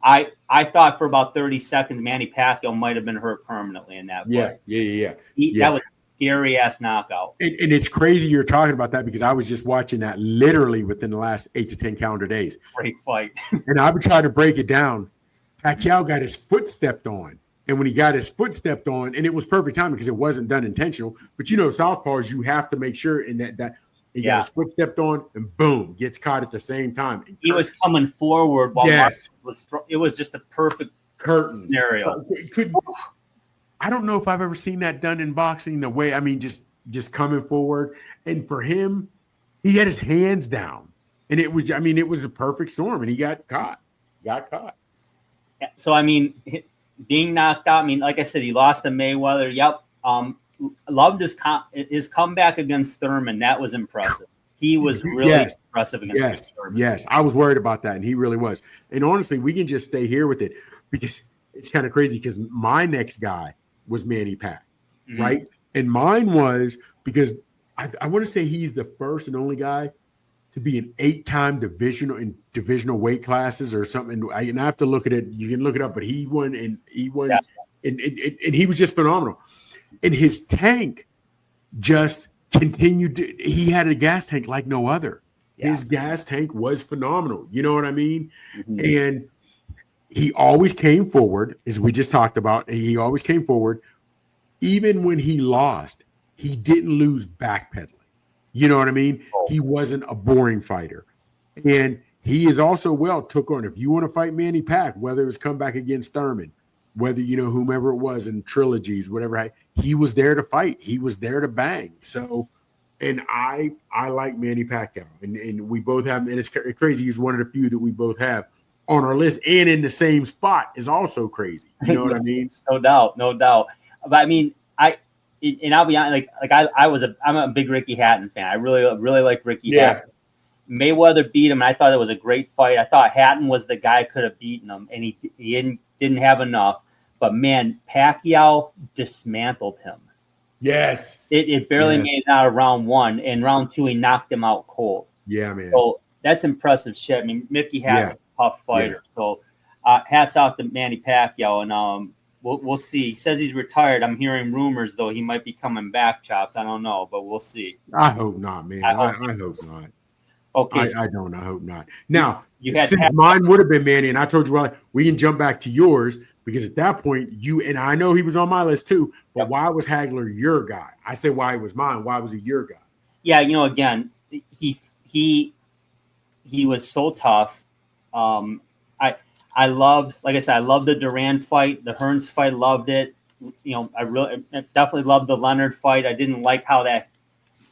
I thought for about 30 seconds Manny Pacquiao might have been hurt permanently in that fight. Yeah. That was a scary-ass knockout. And it's crazy you're talking about that because I was just watching that literally within the last 8 to 10 calendar days. Great fight. And I would try to break it down. Pacquiao got his foot stepped on. And when he got his foot stepped on, and it was perfect timing because it wasn't done intentional. But southpaws, you have to make sure in that he got his foot stepped on and boom, gets caught at the same time. And he was coming forward while it was just a perfect curtain scenario. I don't know if I've ever seen that done in boxing the way, just coming forward. And for him, He had his hands down, and it was a perfect storm, and he got caught. So I mean, being knocked out. I mean, like I said, he lost to Mayweather. Yep. Loved his comeback against Thurman. That was impressive. He was really impressive against Thurman. Yes, I was worried about that, and he really was. And honestly, we can just stay here with it because it's kind of crazy because my next guy was Manny Pac, right? And mine was because I want to say he's the first and only guy to be an 8-time divisional weight classes or something. And I have to look at it. You can look it up, but he won, and he was just phenomenal. And his tank just continued. He had a gas tank like no other. Yeah. His gas tank was phenomenal. You know what I mean? And he always came forward, as we just talked about. He always came forward. Even when he lost, he didn't lose backpedaling. You know what I mean? He wasn't a boring fighter. And he is also took on, if you want to fight Manny Pac, whether it was come back against Thurman, whether, whomever it was in trilogies, whatever, he was there to fight. He was there to bang. So, and I like Manny Pacquiao. And we both have, and it's crazy. He's one of the few that we both have on our list and in the same spot is also crazy. You know what I mean? No doubt. But I mean, and I'll be honest, I'm a big Ricky Hatton fan. I really like Ricky Hatton. Mayweather beat him, and I thought it was a great fight. I thought Hatton was the guy who could have beaten him, and he didn't have enough. But man, Pacquiao dismantled him. Yes. It barely made it out of round 1. In round 2, he knocked him out cold. Yeah, man. So that's impressive shit. I mean, Mickey Hatton's a tough fighter. Yeah. So hats off to Manny Pacquiao, and we'll see. He says he's retired. I'm hearing rumors, though, he might be coming back, Chops. I don't know, but we'll see. I hope not, man. I hope not. Okay. I don't. I hope not. Now, mine would have been Manny, and I told you, we can jump back to yours because at that point, and I know he was on my list too, but why was Hagler your guy? I said why he was mine. Why was he your guy? Yeah, again, he was so tough. I loved, like I said, I loved the Duran fight, the Hearns fight, loved it. I definitely loved the Leonard fight. I didn't like how that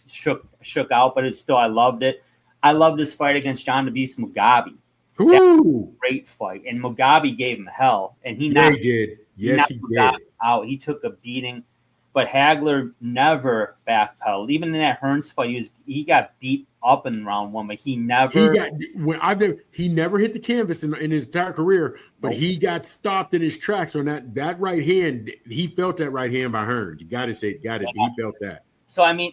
shook out, but I loved it. I loved this fight against John the Beast Mugabe. Great fight, and Mugabe gave him hell, and he did. Yes, he did. Out, he took a beating, but Hagler never backpedaled. Even in that Hearns fight, he got beat up in round 1, but he never hit the canvas in his entire career, but he got stopped in his tracks on that right hand. He felt that right hand by Hearns. You got to say, he felt that. So I mean,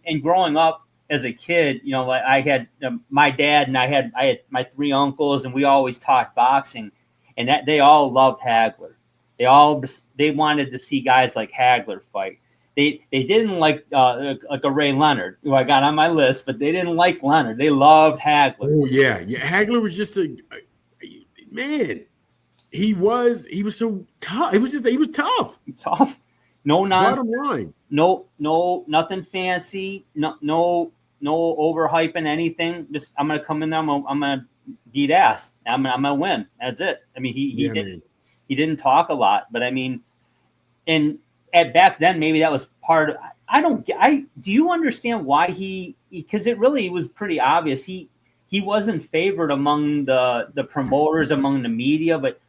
and growing up as a kid, I had my dad and I had my 3 uncles, and we always talked boxing, and that they all loved Hagler. They wanted to see guys like Hagler fight. They didn't like a Ray Leonard, who I got on my list, but they didn't like Leonard. They loved Hagler. Oh yeah. Hagler was just a man. He was so tough. He was tough. Tough. No nonsense. Bottom line. No, nothing fancy. No overhyping anything. Just I'm gonna come in there. I'm gonna beat ass. I'm gonna win. That's it. I mean, he didn't talk a lot, but I mean, and at back then maybe that was part of. Do you understand why because it really was pretty obvious he wasn't favored among the promoters, among the media, but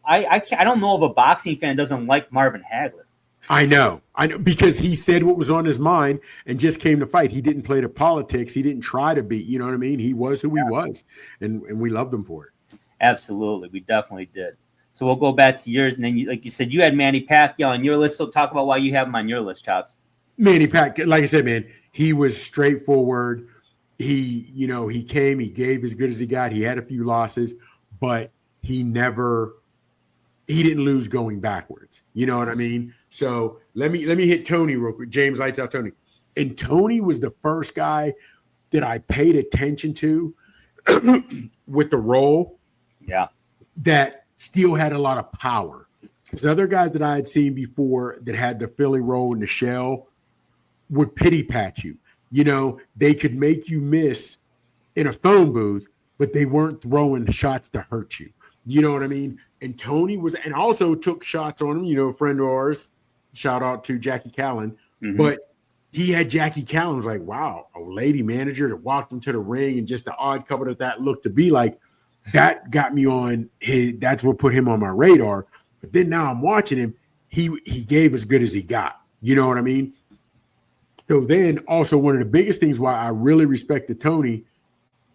I don't know if a boxing fan doesn't like Marvin Hagler. I know because he said what was on his mind and just came to fight. He didn't play the politics. He didn't try to be, you know what I mean? He was who he was, and we loved him for it. Absolutely. We definitely did. So we'll go back to yours. And then, like you said, you had Manny Pacquiao on your list. So talk about why you have him on your list, Chops. Manny Pacquiao, like I said, man, he was straightforward. He came, he gave as good as he got. He had a few losses, but he didn't lose going backwards. You know what I mean? So let me hit Tony real quick. James, lights out Tony. And Tony was the first guy that I paid attention to with the role. Yeah. That still had a lot of power. Because other guys that I had seen before that had the Philly roll in the shell would pity pat you. They could make you miss in a phone booth, but they weren't throwing shots to hurt you. You know what I mean? And Tony and also took shots on him, a friend of ours, shout out to Jackie Callan. Mm-hmm. But he had Jackie Callan. Was like, wow, a lady manager that walked him to the ring, and just the odd couple that looked to be like. That got me on his. That's what put him on my radar. But then now I'm watching him. He gave as good as he got. You know what I mean? So then also one of the biggest things why I really respected Tony,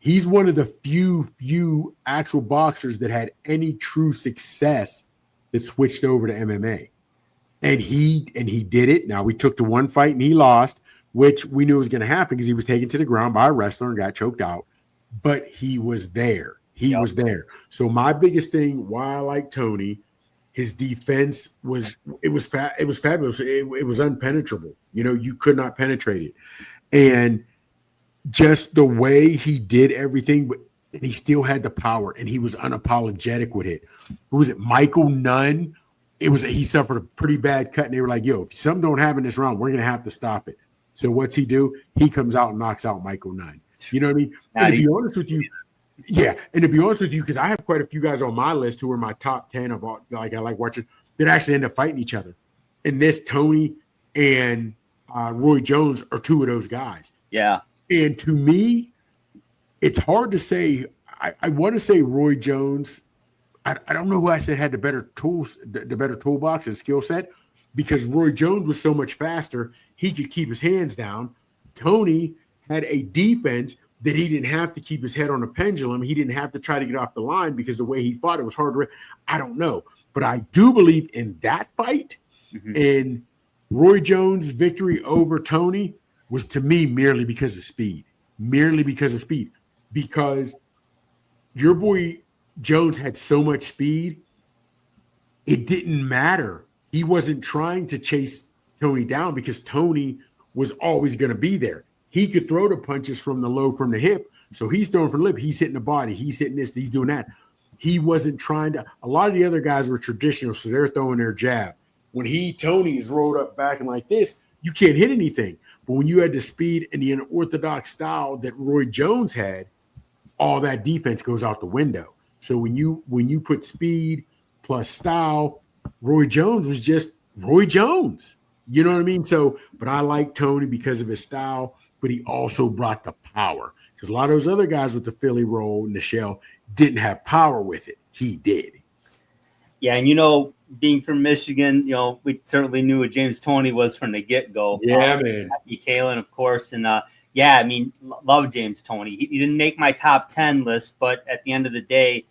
he's one of the few actual boxers that had any true success that switched over to MMA. And he did it. Now we took to one fight and he lost, which we knew was going to happen because he was taken to the ground by a wrestler and got choked out. But he was there. He was there. So my biggest thing why I like Tony, his defense was fabulous. It was unpenetrable. You know, you could not penetrate it. And just the way he did everything, but and he still had the power and he was unapologetic with it. Who was it? Michael Nunn. He suffered a pretty bad cut, and they were like, yo, if something don't happen this round, we're gonna have to stop it. So what's he do? He comes out and knocks out Michael Nunn. You know what I mean? And to be honest with you, because I have quite a few guys on my list who are my top 10 of all, like I like watching, that actually end up fighting each other. And this Tony and Roy Jones are two of those guys. Yeah. And to me, it's hard to say. I want to say Roy Jones. I don't know who I said had the better tools, the better toolbox and skill set, because Roy Jones was so much faster. He could keep his hands down. Tony had a defense that he didn't have to keep his head on a pendulum. He didn't have to try to get off the line because the way he fought, it was hard to. I don't know. But I do believe in that fight. Mm-hmm. And Roy Jones' victory over Tony was, to me, merely because of speed. Because your boy Jones had so much speed, it didn't matter. He wasn't trying to chase Tony down because Tony was always going to be there. He could throw the punches from the low, from the hip. So he's throwing from the lip. He's hitting the body. He's hitting this. He's doing that. He wasn't trying to. A lot of the other guys were traditional, so they're throwing their jab. When Tony is rolled up back and like this, you can't hit anything. But when you had the speed and the unorthodox style that Roy Jones had, all that defense goes out the window. So when you put speed plus style, Roy Jones was just Roy Jones. You know what I mean? So, but I like Tony because of his style, but he also brought the power. Because a lot of those other guys with the Philly roll and the shell didn't have power with it. He did. Yeah, and being from Michigan, we certainly knew what James Toney was from the get-go. Yeah, man. Kalen, of course, and love James Toney. He didn't make my top 10 list, but at the end of the day,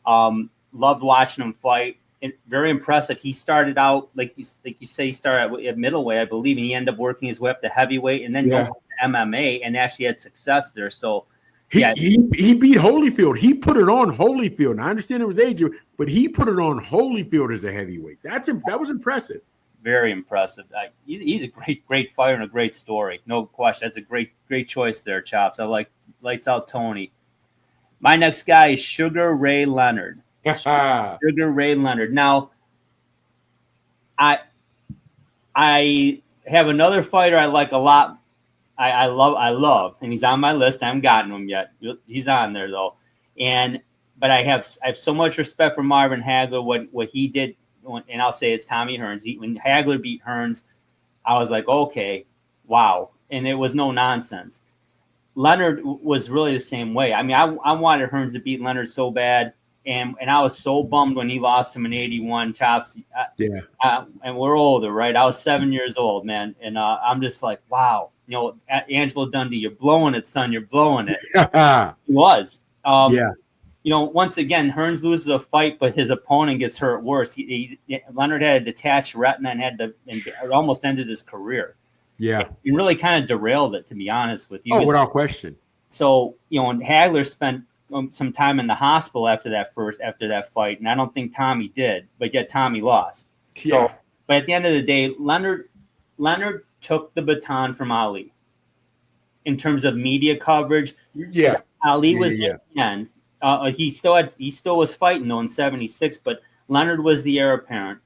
loved watching him fight. And very impressive. He started out like you say, he started at middleweight, I believe, and he ended up working his way up to heavyweight, and then going to MMA, and actually had success there. So he beat Holyfield. He put it on Holyfield. And I understand it was age, but he put it on Holyfield as a heavyweight. That was impressive. Very impressive. He's a great fighter and a great story. No question. That's a great choice there, Chops. I like lights out Tony. My next guy is Sugar Ray Leonard. Sugar Ray Leonard. Now, I have another fighter I like a lot. I love, and he's on my list. I haven't gotten him yet. He's on there though, but I have so much respect for Marvin Hagler. What he did, and I'll say it's Tommy Hearns. When Hagler beat Hearns, I was like, okay, wow, and it was no nonsense. Leonard was really the same way. I mean, I wanted Hearns to beat Leonard so bad. And I was so bummed when he lost him in 81, Chops. And we're older, right? I was 7 years old, man. And I'm just like, wow. Angelo Dundee, you're blowing it, son. You're blowing it. He was. Once again, Hearns loses a fight, but his opponent gets hurt worse. Leonard had a detached retina and it almost ended his career. Yeah. He really kind of derailed it, to be honest with you. Oh, without question. So, and Hagler spent some time in the hospital after that fight, and I don't think Tommy did, but yet Tommy lost. Yeah. So, but at the end of the day, Leonard took the baton from Ali in terms of media coverage. Yeah, Ali was at the end. He still was fighting though in '76, but Leonard was the heir apparent.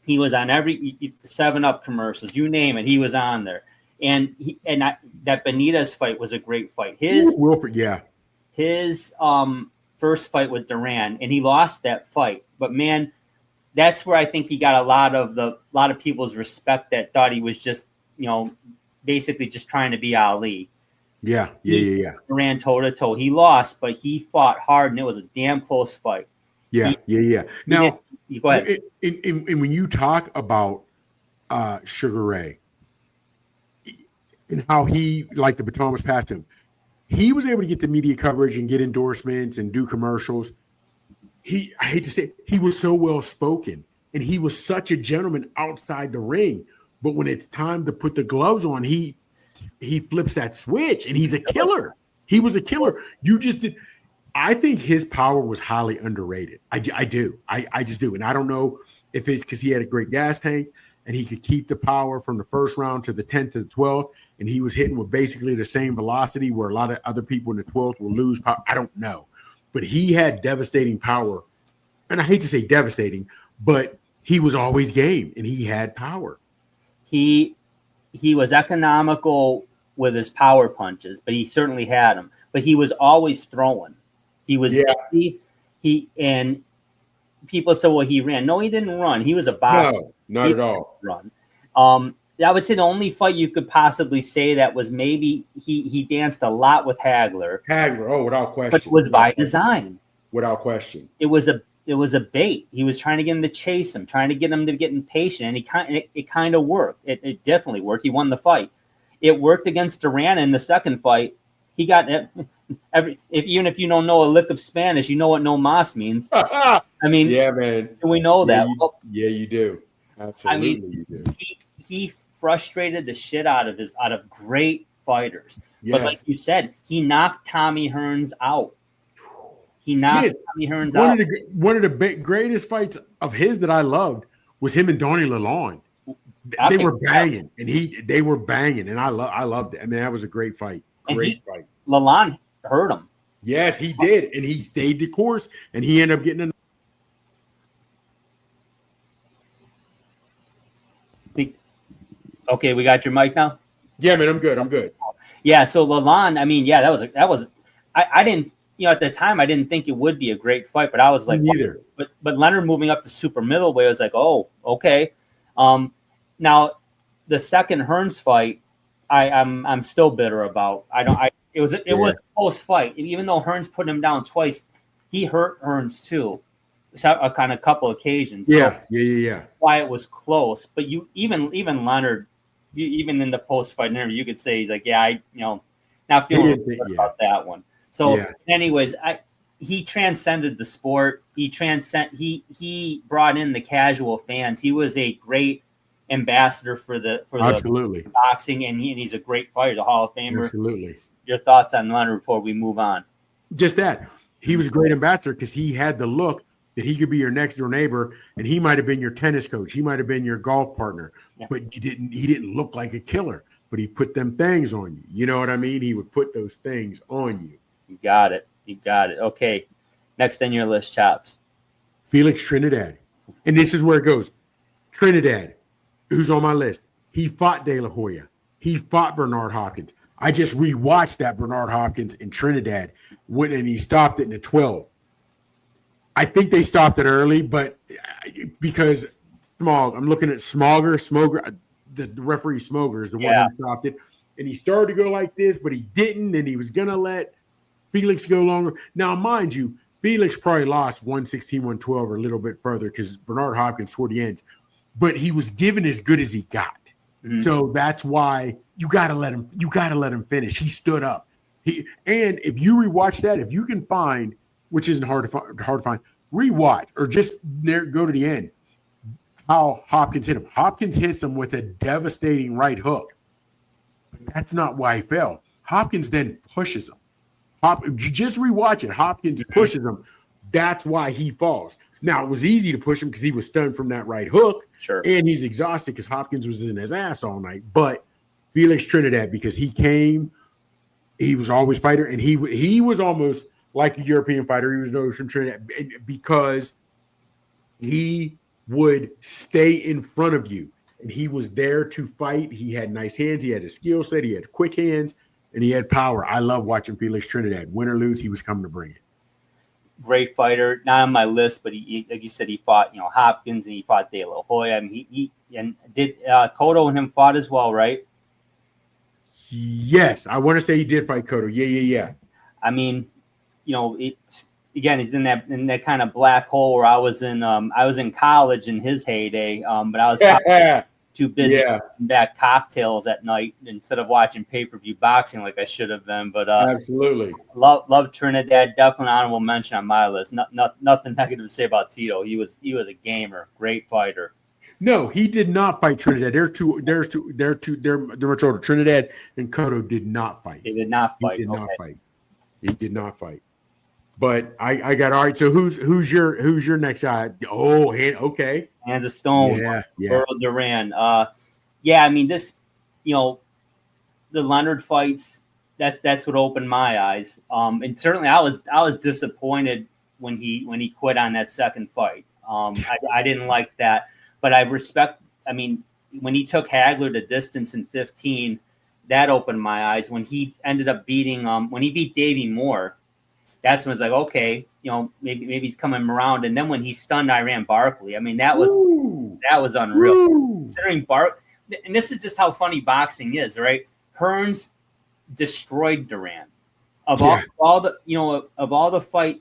He was on every 7-Up commercials, you name it, he was on there. And that Benitez fight was a great fight. Wilford, yeah. His first fight with Duran, and he lost that fight. But man, that's where I think he got a lot of people's respect that thought he was just, basically just trying to be Ali. Yeah. He ran toe to toe. He lost, but he fought hard, and it was a damn close fight. Yeah. Now, you go ahead. And when you talk about Sugar Ray and how he, like, the baton was passed him, he was able to get the media coverage and get endorsements and do commercials. I hate to say it, he was so well spoken, and he was such a gentleman outside the ring. But when it's time to put the gloves on, he flips that switch, and he's a killer. He was a killer. You just did. I think his power was highly underrated. I do. I just do. And I don't know if it's because he had a great gas tank and he could keep the power from the first round to the 10th to the 12th, and he was hitting with basically the same velocity where a lot of other people in the 12th will lose power. I don't know. But he had devastating power. And I hate to say devastating, but he was always game, and he had power. He was economical with his power punches, but he certainly had them. But he was always throwing. He was he and people said, well, he ran. No, he didn't run. He was a boxer. No, not at all. Run. I would say the only fight you could possibly say that was maybe he danced a lot with Hagler. Without question. But it was by design. Without question. It was a bait. He was trying to get him to chase him, trying to get him to get impatient, and it kind of worked. It definitely worked. He won the fight. It worked against Duran in the second fight. He got even if you don't know a lick of Spanish, you know what no mas means. I mean, yeah, man, we know that. You do. Absolutely, I mean, you do. He frustrated the shit out of great fighters. Yes. But like you said, he knocked Tommy Hearns out. Tommy Hearns out. One of the greatest fights of his that I loved was him and Donnie Lalonde. They were banging, and they were banging, and I loved it. I mean, that was a great fight. Great fight. Lalonde hurt him. Yes, he did, and he stayed the course, and he ended up getting Okay, we got your mic now? Yeah, man, I'm good. Yeah, so Lalonde, I mean, yeah, that was I didn't, at the time I didn't think it would be a great fight, but I was like, neither. But Leonard moving up to super middleweight, I was like, oh, okay. Now the second Hearns fight, I'm still bitter about. It was a close fight, even though Hearns put him down twice. He hurt Hearns too, on a couple occasions. Yeah. Why it was close, but even Leonard, even in the post fight interview, you could say like, not feeling good about that one. So, anyways, he transcended the sport. He brought in the casual fans. He was a great ambassador for the boxing, and he's a great fighter, the Hall of Famer. Absolutely. Your thoughts on Leonard before we move on? Just that he was a great ambassador because he had the look that he could be your next door neighbor, and he might have been your tennis coach, he might have been your golf partner, but he didn't look like a killer, but he put them things on you. You know what I mean? He would put those things on you. You got it. Okay, next on your list, Chops. Felix Trinidad, and this is where it goes. Trinidad, who's on my list? He fought De La Hoya. He fought Bernard Hopkins. I just rewatched that Bernard Hopkins in Trinidad and he stopped it in the 12. I think they stopped it early, but because I'm looking at Smoger, the referee Smoger is the one who stopped it. And he started to go like this, but he didn't, and he was going to let Felix go longer. Now, mind you, Felix probably lost 116, 112 or a little bit further because Bernard Hopkins toward the ends. But he was given as good as he got. Mm-hmm. So that's why you gotta let him finish. He stood up. And if you rewatch that, if you can find, which isn't hard to find, rewatch or just go to the end. How Hopkins hit him. Hopkins hits him with a devastating right hook. But that's not why he fell. Hopkins then pushes him. Just rewatch it. Hopkins pushes him. That's why he falls. Now, it was easy to push him because he was stunned from that right hook. Sure. And he's exhausted because Hopkins was in his ass all night. But Felix Trinidad, because he was always fighter, and he was almost like a European fighter. He was known from Trinidad because he would stay in front of you. And he was there to fight. He had nice hands. He had a skill set. He had quick hands. And he had power. I love watching Felix Trinidad. Win or lose, he was coming to bring it. Great fighter, not on my list, but he like you said, he fought Hopkins and he fought De La Hoya. I mean, he did Cotto and him fought as well, right? Yes, I want to say he did fight Cotto. Yeah. I mean, it's again, he's in that kind of black hole where I was in college in his heyday, but I was probably too busy back cocktails at night instead of watching pay-per-view boxing like I should have been. But absolutely, love Trinidad. Definitely honorable mention on my list. Nothing negative to say about Tito. He was a gamer, great fighter. No, he did not fight Trinidad. They're much older. Trinidad and Cotto did not fight. He did not fight. He did not fight. But I got all right. So who's your next guy? Oh, okay. Hands of Stone. Yeah. Earl Duran. I mean this. The Leonard fights. That's what opened my eyes. And certainly I was disappointed when he quit on that second fight. I didn't like that. But I respect. I mean, when he took Hagler to distance in 15, that opened my eyes. When he ended up beating, when he beat Davey Moore, that's when it's like, okay, maybe he's coming around. And then when he stunned Iran Barkley, I mean, that was unreal. Considering and this is just how funny boxing is, right? Hearns destroyed Duran. Of all the fight,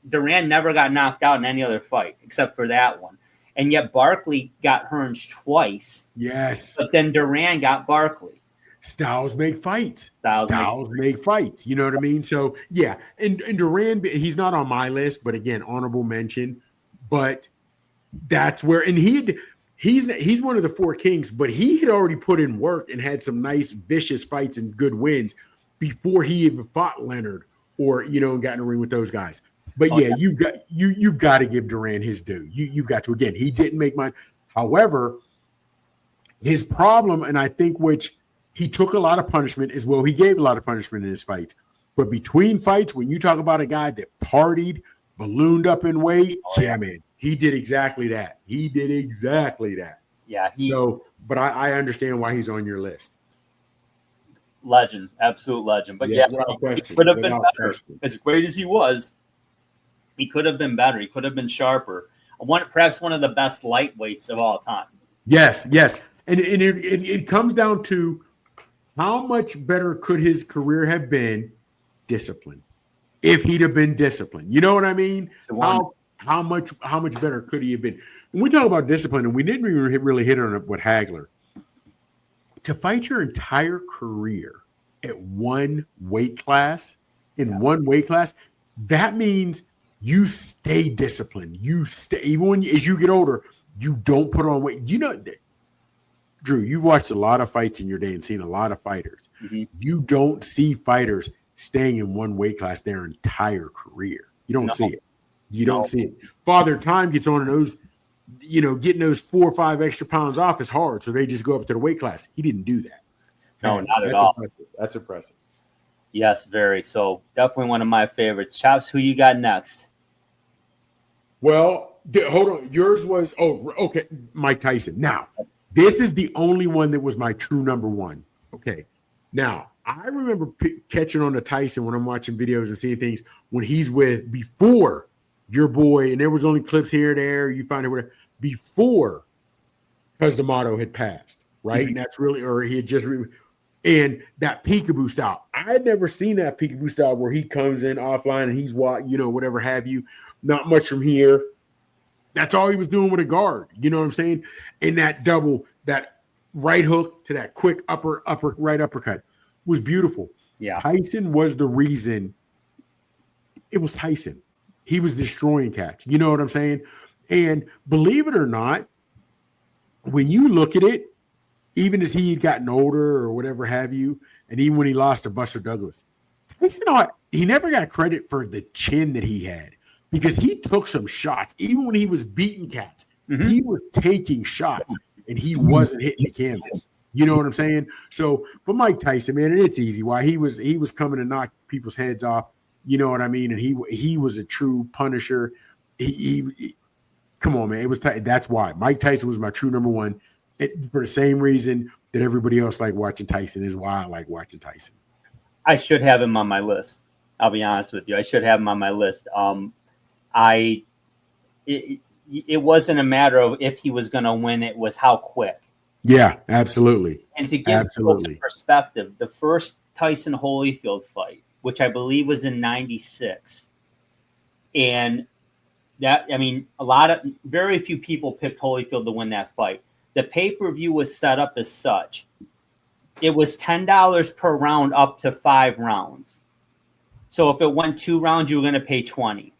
Duran never got knocked out in any other fight except for that one. And yet Barkley got Hearns twice. Yes. But then Duran got Barkley. Styles make fights. Styles make fights. You know what I mean? So, yeah. And Duran, he's not on my list, but again, honorable mention. But that's where – and he's one of the four kings, but he had already put in work and had some nice, vicious fights and good wins before he even fought Leonard or, got in the ring with those guys. But you've got to give Duran his due. You've got to. Again, he didn't make mine. However, his problem, and I think which he took a lot of punishment as well. He gave a lot of punishment in his fights. But between fights, when you talk about a guy that partied, ballooned up in weight, man, he did exactly that. Yeah. But I understand why he's on your list. Legend, absolute legend. But he could have been better. As great as he was, he could have been better. He could have been sharper. Perhaps one of the best lightweights of all time. Yes. And it comes down to how much better could his career have been disciplined if he'd have been disciplined. You know what I mean? How much better could he have been? When we talk about discipline, and we didn't really hit on it with Hagler, to fight your entire career at one weight class, that means you stay disciplined. You stay, even as you get older, you don't put on weight. Drew, you've watched a lot of fights in your day and seen a lot of fighters. Mm-hmm. You don't see fighters staying in one weight class their entire career. You don't see it. You don't see it. Father Time gets on those, getting those 4 or 5 extra pounds off is hard. So they just go up to the weight class. He didn't do that. No, not at all. That's impressive. Yes, very. So definitely one of my favorites. Chops, who you got next? Well, hold on. Yours was, okay, Mike Tyson. Now, this is the only one that was my true number one. Okay. Now, I remember catching on to Tyson when I'm watching videos and seeing things when he's before your boy, and there was only clips here and there. You find it whatever, before Cus D'Amato had passed, right? Mm-hmm. And that's really, or he had just, and that peekaboo style. I had never seen that peekaboo style where he comes in offline and he's whatever have you, not much from here. That's all he was doing with a guard. You know what I'm saying? And that right hook to that quick right uppercut was beautiful. Yeah. Tyson was the reason. It was Tyson. He was destroying cats. You know what I'm saying? And believe it or not, when you look at it, even as he had gotten older or whatever have you, and even when he lost to Buster Douglas, Tyson, he never got credit for the chin that he had because he took some shots. Even when he was beating cats, mm-hmm. he was taking shots and he wasn't hitting the canvas. You know what I'm saying? So, but Mike Tyson, man, and it's easy. Why he was coming to knock people's heads off. You know what I mean? And he was a true punisher. He come on, man. It was that's why Mike Tyson was my true number one. For the same reason that everybody else liked watching Tyson is why I like watching Tyson. I should have him on my list. I'll be honest with you. I should have him on my list. It wasn't a matter of if he was going to win. It was how quick. Yeah, absolutely. And to give folks a perspective, the first Tyson Holyfield fight, which I believe was in '96, and that, I mean, very few people picked Holyfield to win that fight. The pay-per-view was set up as such. It was $10 per round up to 5 rounds. So if it went 2 rounds, you were going to pay 20.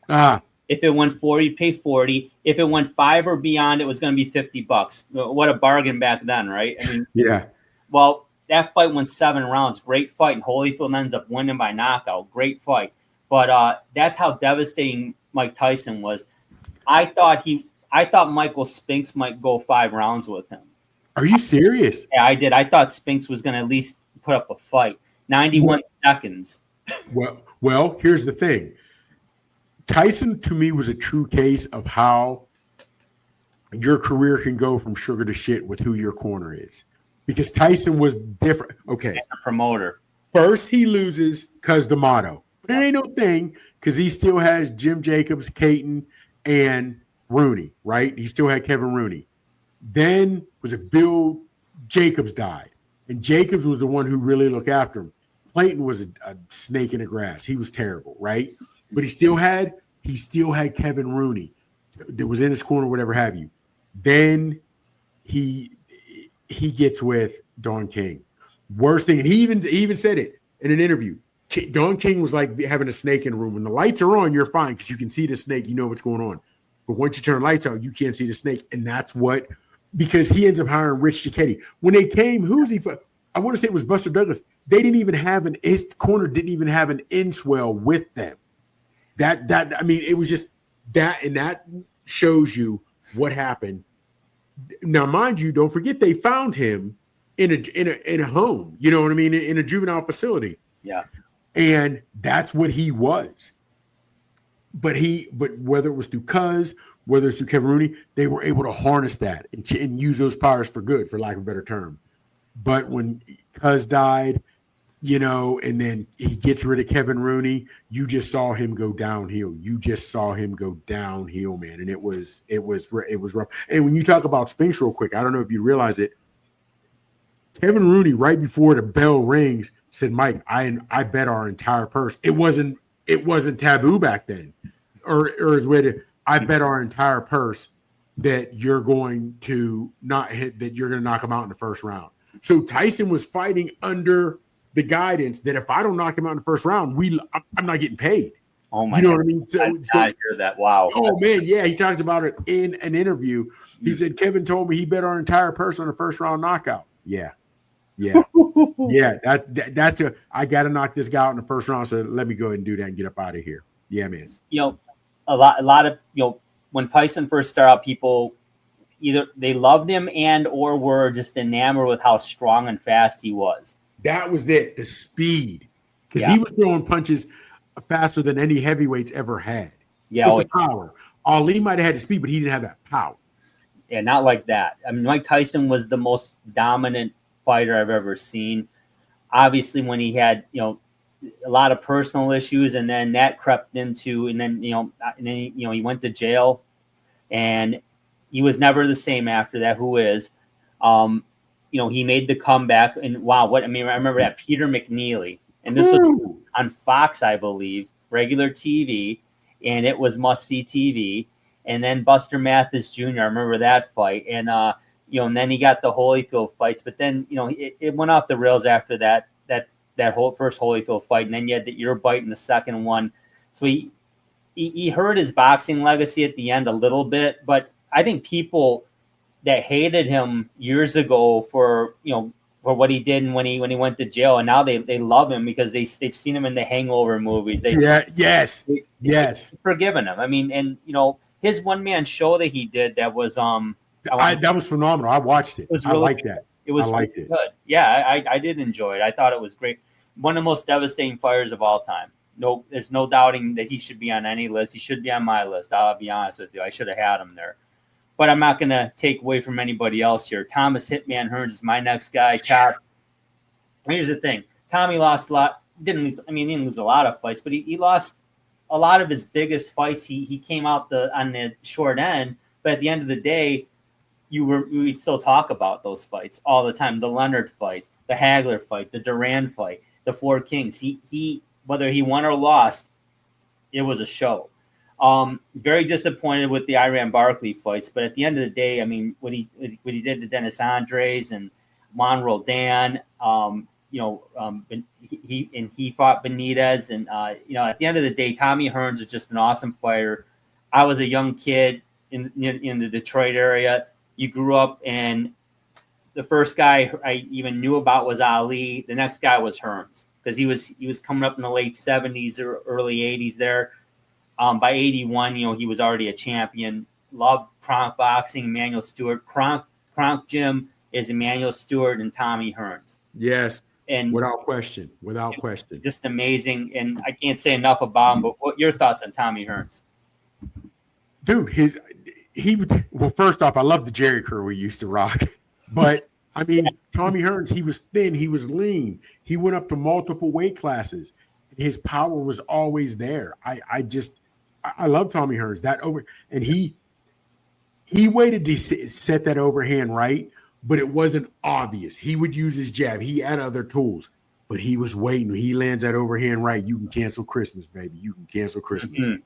If it went 4, you'd pay 40. If it went 5 or beyond, it was going to be $50. What a bargain back then, right? I mean, yeah. Well, that fight went 7 rounds. Great fight, and Holyfield ends up winning by knockout. Great fight. But that's how devastating Mike Tyson was. I thought Michael Spinks might go 5 rounds with him. Are you serious? Yeah, I did. I thought Spinks was going to at least put up a fight. 91 seconds. Well, here's the thing. Tyson, to me, was a true case of how your career can go from sugar to shit with who your corner is. Because Tyson was different. Okay. And a promoter. First, he loses Cuz D'Amato. But it ain't no thing because he still has Jim Jacobs, Caton, and Rooney, right? He still had Kevin Rooney. Then was it Bill Jacobs died. And Jacobs was the one who really looked after him. Clayton was a snake in the grass. He was terrible, right? But he still had Kevin Rooney that was in his corner, whatever have you. Then he gets with Don King. Worst thing, and he even said it in an interview. Don King was like having a snake in the room. When the lights are on, you're fine because you can see the snake. You know what's going on. But once you turn the lights out, you can't see the snake. And that's because he ends up hiring Rich Cicchetti. When they came, who's he? I want to say it was Buster Douglas. They didn't even have his corner didn't even have an in-swell with them. I mean, it was just that, and that shows you what happened. Now, mind you, don't forget they found him in a home. You know what I mean? In a juvenile facility. Yeah. And that's what he was. But whether it was through Cuz, whether it's through Kevin Rooney, they were able to harness that and use those powers for good, for lack of a better term. But when Cuz died, and then he gets rid of Kevin Rooney, you just saw him go downhill. Man. And it was rough. And when you talk about Spinks real quick, I don't know if you realize it. Kevin Rooney, right before the bell rings, said, "Mike, I bet our entire purse." It wasn't taboo back then, or his way to. I bet our entire purse that you're going to not hit, that you're going to knock him out in the first round. So Tyson was fighting under the guidance that if I don't knock him out in the first round, I'm not getting paid. Oh my! You know what I mean? So I hear that. Wow. Oh man, yeah. He talked about it in an interview. He said Kevin told me he bet our entire purse on a first round knockout. Yeah. That's I got to knock this guy out in the first round. So let me go ahead and do that and get up out of here. Yeah, man. A lot of when Tyson first started out, people either they loved him or were just enamored with how strong and fast he was. That was it. The speed, because he was throwing punches faster than any heavyweights ever had. Yeah, the power. Ali might have had the speed, but he didn't have that power. Yeah, not like that. I mean, Mike Tyson was the most dominant fighter I've ever seen. Obviously, when he had a lot of personal issues, and then that crept into, and then he went to jail, and he was never the same after that. Who is? He made the comeback, and wow, I remember that Peter McNeely, and this was on Fox, I believe, regular TV, and it was must-see TV. And then Buster Mathis Jr., I remember that fight, and and then he got the Holyfield fights, but then it went off the rails after that whole first Holyfield fight, and then you had the ear bite in the second one. So he hurt his boxing legacy at the end a little bit, but I think people that hated him years ago for what he did and when he went to jail, and now they love him because they've seen him in the Hangover movies. Yes, forgiven him. I mean, and his one-man show that he did that was that was phenomenal. I watched it. It was really, I liked that. It was really good. Yeah, I did enjoy it. I thought it was great. One of the most devastating fighters of all time. No, there's no doubting that he should be on any list. He should be on my list. I'll be honest with you. I should have had him there. But I'm not going to take away from anybody else here. Thomas Hitman Hearns is my next guy. Chop. Here's the thing. Tommy lost a lot. He didn't lose a lot of fights, but he lost a lot of his biggest fights. He came out on the short end. But at the end of the day, we'd still talk about those fights all the time. The Leonard fight, the Hagler fight, the Duran fight, the Four Kings. He whether he won or lost, it was a show. Very disappointed with the Iran Barkley fights, but at the end of the day, I mean, what he did to Dennis Andres and Juan Roldan, he fought Benitez, and at the end of the day, Tommy Hearns is just an awesome fighter. I was a young kid in the Detroit area. You grew up, and the first guy I even knew about was Ali. The next guy was Hearns, because he was coming up in the late 70s or early 80s there. By 81, he was already a champion. Loved Kronk boxing, Emmanuel Stewart. Kronk Jim is Emmanuel Stewart and Tommy Hearns. Yes, and without question. Just amazing, and I can't say enough about him. But what your thoughts on Tommy Hearns? Dude, well, first off, I love the Jerry curl we used to rock, but I mean, Tommy Hearns, he was thin, he was lean, he went up to multiple weight classes. His power was always there. I love Tommy Hearns. And he waited to set that overhand right, but it wasn't obvious. He would use his jab. He had other tools, but he was waiting. When he lands that overhand right, you can cancel Christmas, baby. You can cancel Christmas. Mm-hmm.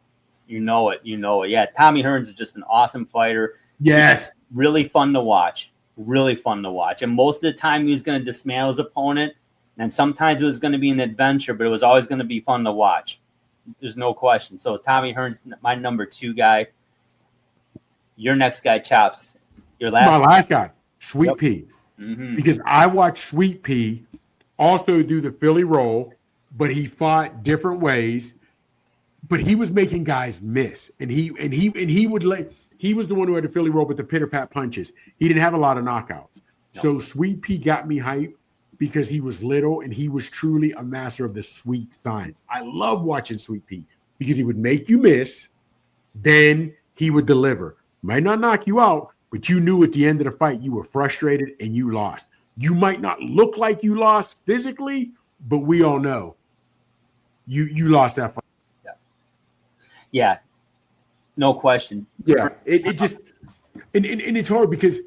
You know it. Yeah, Tommy Hearns is just an awesome fighter. Yes. Really fun to watch. And most of the time he was going to dismantle his opponent. And sometimes it was going to be an adventure, but it was always going to be fun to watch. There's no question. So Tommy Hearns, my number 2 guy. Your next guy, Chops. My last guy, Sweet Yep. Pea. Mm-hmm. Because I watched Sweet Pea also do the Philly roll, but he fought different ways. But he was making guys miss, and he was the one who had the Philly roll with the pitter pat punches. He didn't have a lot of knockouts. No. So Sweet Pea got me hyped because he was little and he was truly a master of the sweet science. I love watching Sweet Pea because he would make you miss, then he would deliver. Might not knock you out, but you knew at the end of the fight you were frustrated and you lost. You might not look like you lost physically, but we all know you lost that fight. Yeah, no question. Yeah, it just and it's hard because,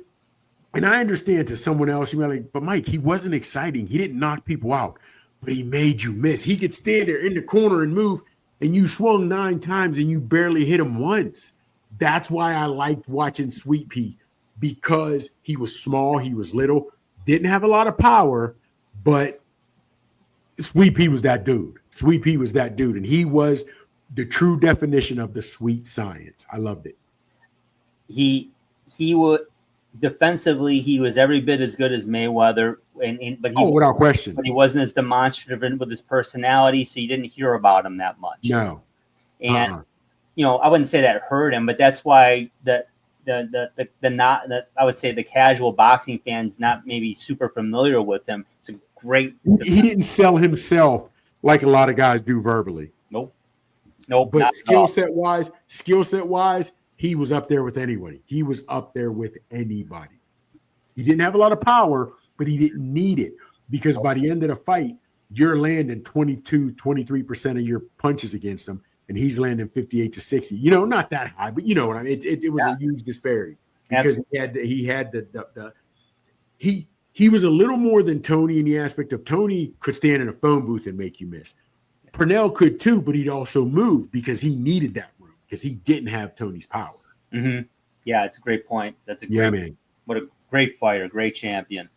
and I understand to someone else, you might like, but Mike, he wasn't exciting. He didn't knock people out, but he made you miss. He could stand there in the corner and move, and you swung 9 times and you barely hit him once. That's why I liked watching Sweet Pea, because he was small, he was little, didn't have a lot of power, but Sweet Pea was that dude. And he was the true definition of the sweet science. I loved it. He would defensively, he was every bit as good as Mayweather, without question. But he wasn't as demonstrative with his personality, so you didn't hear about him that much. No. And I wouldn't say that hurt him, but that's why I would say the casual boxing fans not maybe super familiar with him. It's a great. He didn't sell himself like a lot of guys do verbally. Nope. But skill set wise, he was up there with anybody. He didn't have a lot of power, but he didn't need it, because by the end of the fight, you're landing 23% of your punches against him, and he's landing 58 to 60. Not that high, but you know what I mean. It was a huge disparity because he was a little more than Tony in the aspect of Tony could stand in a phone booth and make you miss. Purnell could too, but he'd also move because he needed that room because he didn't have Tony's power. Mm-hmm. Yeah, it's a great point. Man. What a great fighter, great champion.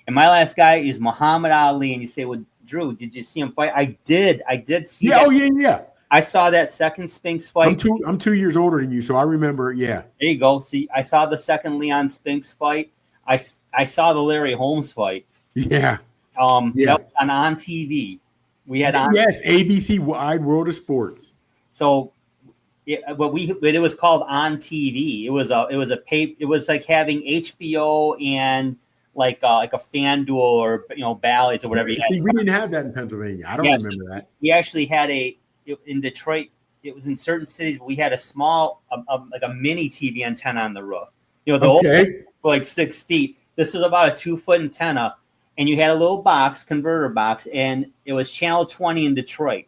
And my last guy is Muhammad Ali. And you say, well, Drew, did you see him fight? I did see that. Oh, yeah. I saw that second Spinks fight. I'm 2 years older than you, so I remember, yeah. There you go. See, I saw the second Leon Spinks fight. I saw the Larry Holmes fight. Yeah. That was on TV. We had ABC Wide World of Sports. So, it was called On TV. It was like having HBO and like a FanDuel or Bally's or whatever. We didn't have that in Pennsylvania. I don't remember that. We actually had in Detroit. It was in certain cities, but we had a small, like a mini TV antenna on the roof. Old for like 6 feet. This was about a 2-foot antenna. And you had a little converter box, and it was Channel 20 in Detroit.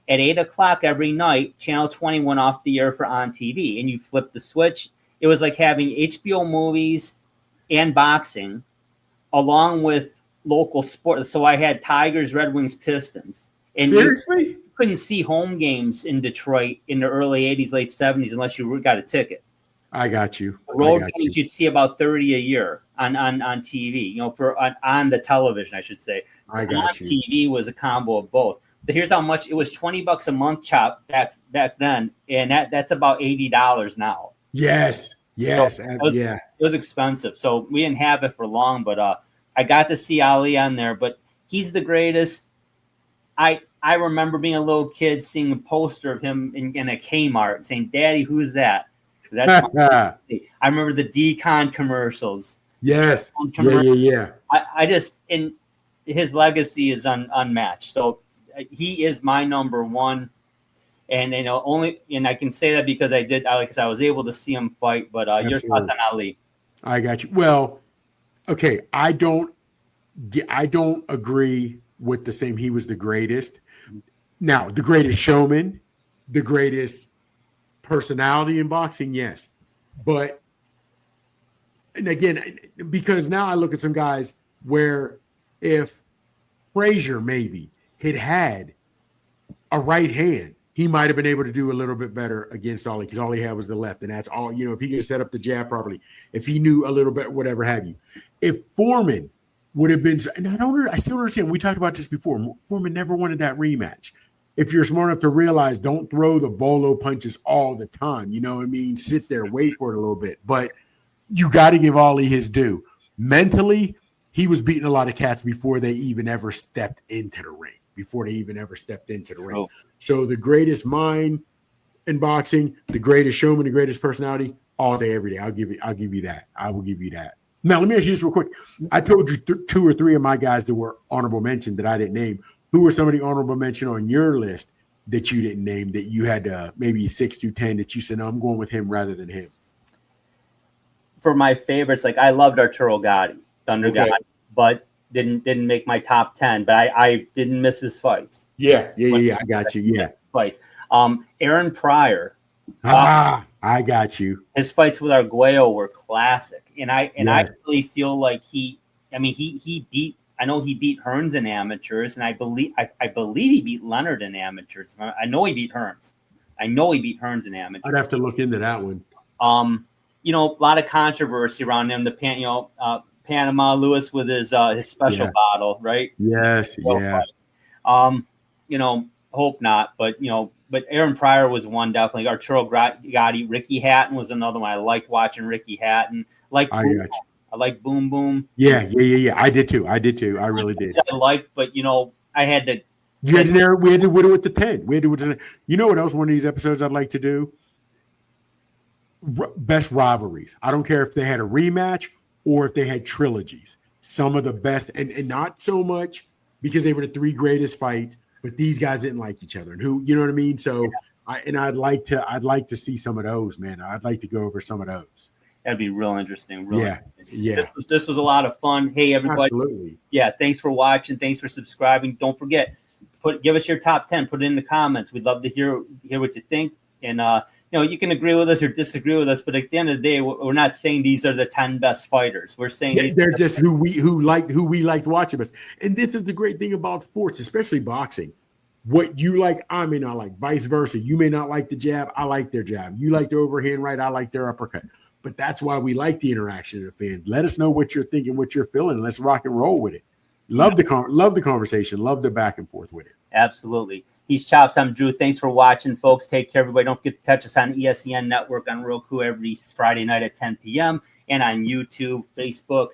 At 8 o'clock every night, Channel 20 went off the air for On TV, and you flipped the switch. It was like having HBO movies and boxing, along with local sports. So I had Tigers, Red Wings, Pistons. And seriously? You couldn't see home games in Detroit in the early 80s, late 70s unless you got a ticket. I got you. Road games, you'd see about 30 a year on TV, on the television, I should say. I got you. TV was a combo of both. But here's how much it was: $20 a month, Chop, back then, and that's about $80 now. Yes. So it was expensive, so we didn't have it for long. But I got to see Ali on there. But he's the greatest. I remember being a little kid seeing a poster of him in a Kmart saying, "Daddy, who's that?" That's I remember the Decon commercials. Yes. Yeah. I just, and his legacy is unmatched. So he is my number one. And and I can say that because I was able to see him fight. But your thoughts on Ali? I got you. Well, okay, I don't agree with the same. He was the greatest. Now, the greatest showman, the greatest personality in boxing, yes. But, and again, because now I look at some guys where if Frazier maybe had a right hand, he might have been able to do a little bit better against Ali because all he had was the left. And that's all, if he could set up the jab properly, if he knew a little bit, whatever have you. If Foreman would have been, and I still don't understand. We talked about this before. Foreman never wanted that rematch. If you're smart enough to realize, don't throw the bolo punches all the time. You know what I mean? Sit there, wait for it a little bit. But you got to give Ali his due. Mentally, he was beating a lot of cats before they even ever stepped into the ring. Oh. So the greatest mind in boxing, the greatest showman, the greatest personality, all day, every day. I'll give you that. I will give you that. Now, let me ask you this real quick. I told you 2 or 3 of my guys that were honorable mention that I didn't name. Who were some of the honorable mention on your list that you didn't name, that you had maybe 6 through 10 that you said, no, I'm going with him rather than him? For my favorites, I loved Arturo Gatti, Thunder Gotti, but didn't make my top 10. But I didn't miss his fights. Yeah. I got you. Yeah. Fights. Aaron Pryor. I got you. His fights with Arguello were classic, and I really feel like he beat. I know he beat Hearns in amateurs, and I believe he beat Leonard in amateurs. I know he beat Hearns. In amateurs. I'd have to look into that one. A lot of controversy around him. Panama Lewis with his special bottle, right? Yes, yeah. Hope not, but Aaron Pryor was one definitely. Arturo Gatti, Ricky Hatton was another one. I liked watching Ricky Hatton. I like Boom Boom. Yeah. I did too. I really did. I liked, but I had to. We had to whittle with the 10. You know what else? One of these episodes I'd like to do. Best rivalries. I don't care if they had a rematch or if they had trilogies. Some of the best, and not so much because they were the 3 greatest fights, but these guys didn't like each other, and who, you know what I mean? So, I'd like to see some of those, man. I'd like to go over some of those. That'd be real interesting. Yeah. This was a lot of fun. Hey, everybody. Absolutely. Yeah. Thanks for watching. Thanks for subscribing. Don't forget, give us your top 10. Put it in the comments. We'd love to hear what you think. And you can agree with us or disagree with us, but at the end of the day, we're not saying these are the 10 best fighters. We're saying they're just who we liked watching us. And this is the great thing about sports, especially boxing. What you like, I may not like. Vice versa. You may not like the jab. I like their jab. You like the overhand right. I like their uppercut. But that's why we like the interaction of the fans. Let us know what you're thinking, what you're feeling. Let's rock and roll with it. Love the conversation. Love the back and forth with it. Absolutely. He's Chops. I'm Drew. Thanks for watching, folks. Take care, everybody. Don't forget to catch us on ESEN Network on Roku every Friday night at 10 p.m. and on YouTube, Facebook,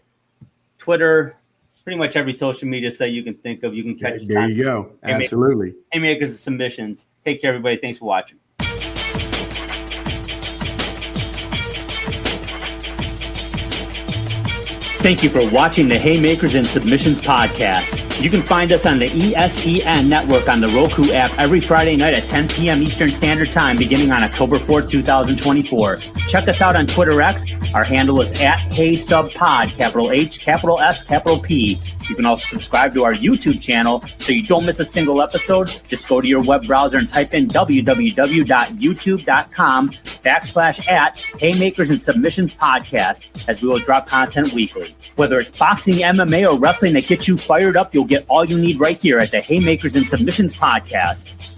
Twitter, pretty much every social media site you can think of. You can catch us. There you go. Absolutely. Haymakers and submissions. Take care, everybody. Thanks for watching. Thank you for watching the Haymakers and Submissions podcast. You can find us on the ESEN Network on the Roku app every Friday night at 10 p.m. Eastern Standard Time beginning on October 4th, 2024. Check us out on Twitter X. Our handle is @HaySubPod, capital H, capital S, capital P. You can also subscribe to our YouTube channel so you don't miss a single episode. Just go to your web browser and type in www.youtube.com/Haymakers and Submissions Podcast, as we will drop content weekly. Whether it's boxing, MMA, or wrestling that gets you fired up, you'll get all you need right here at the Haymakers and Submissions Podcast.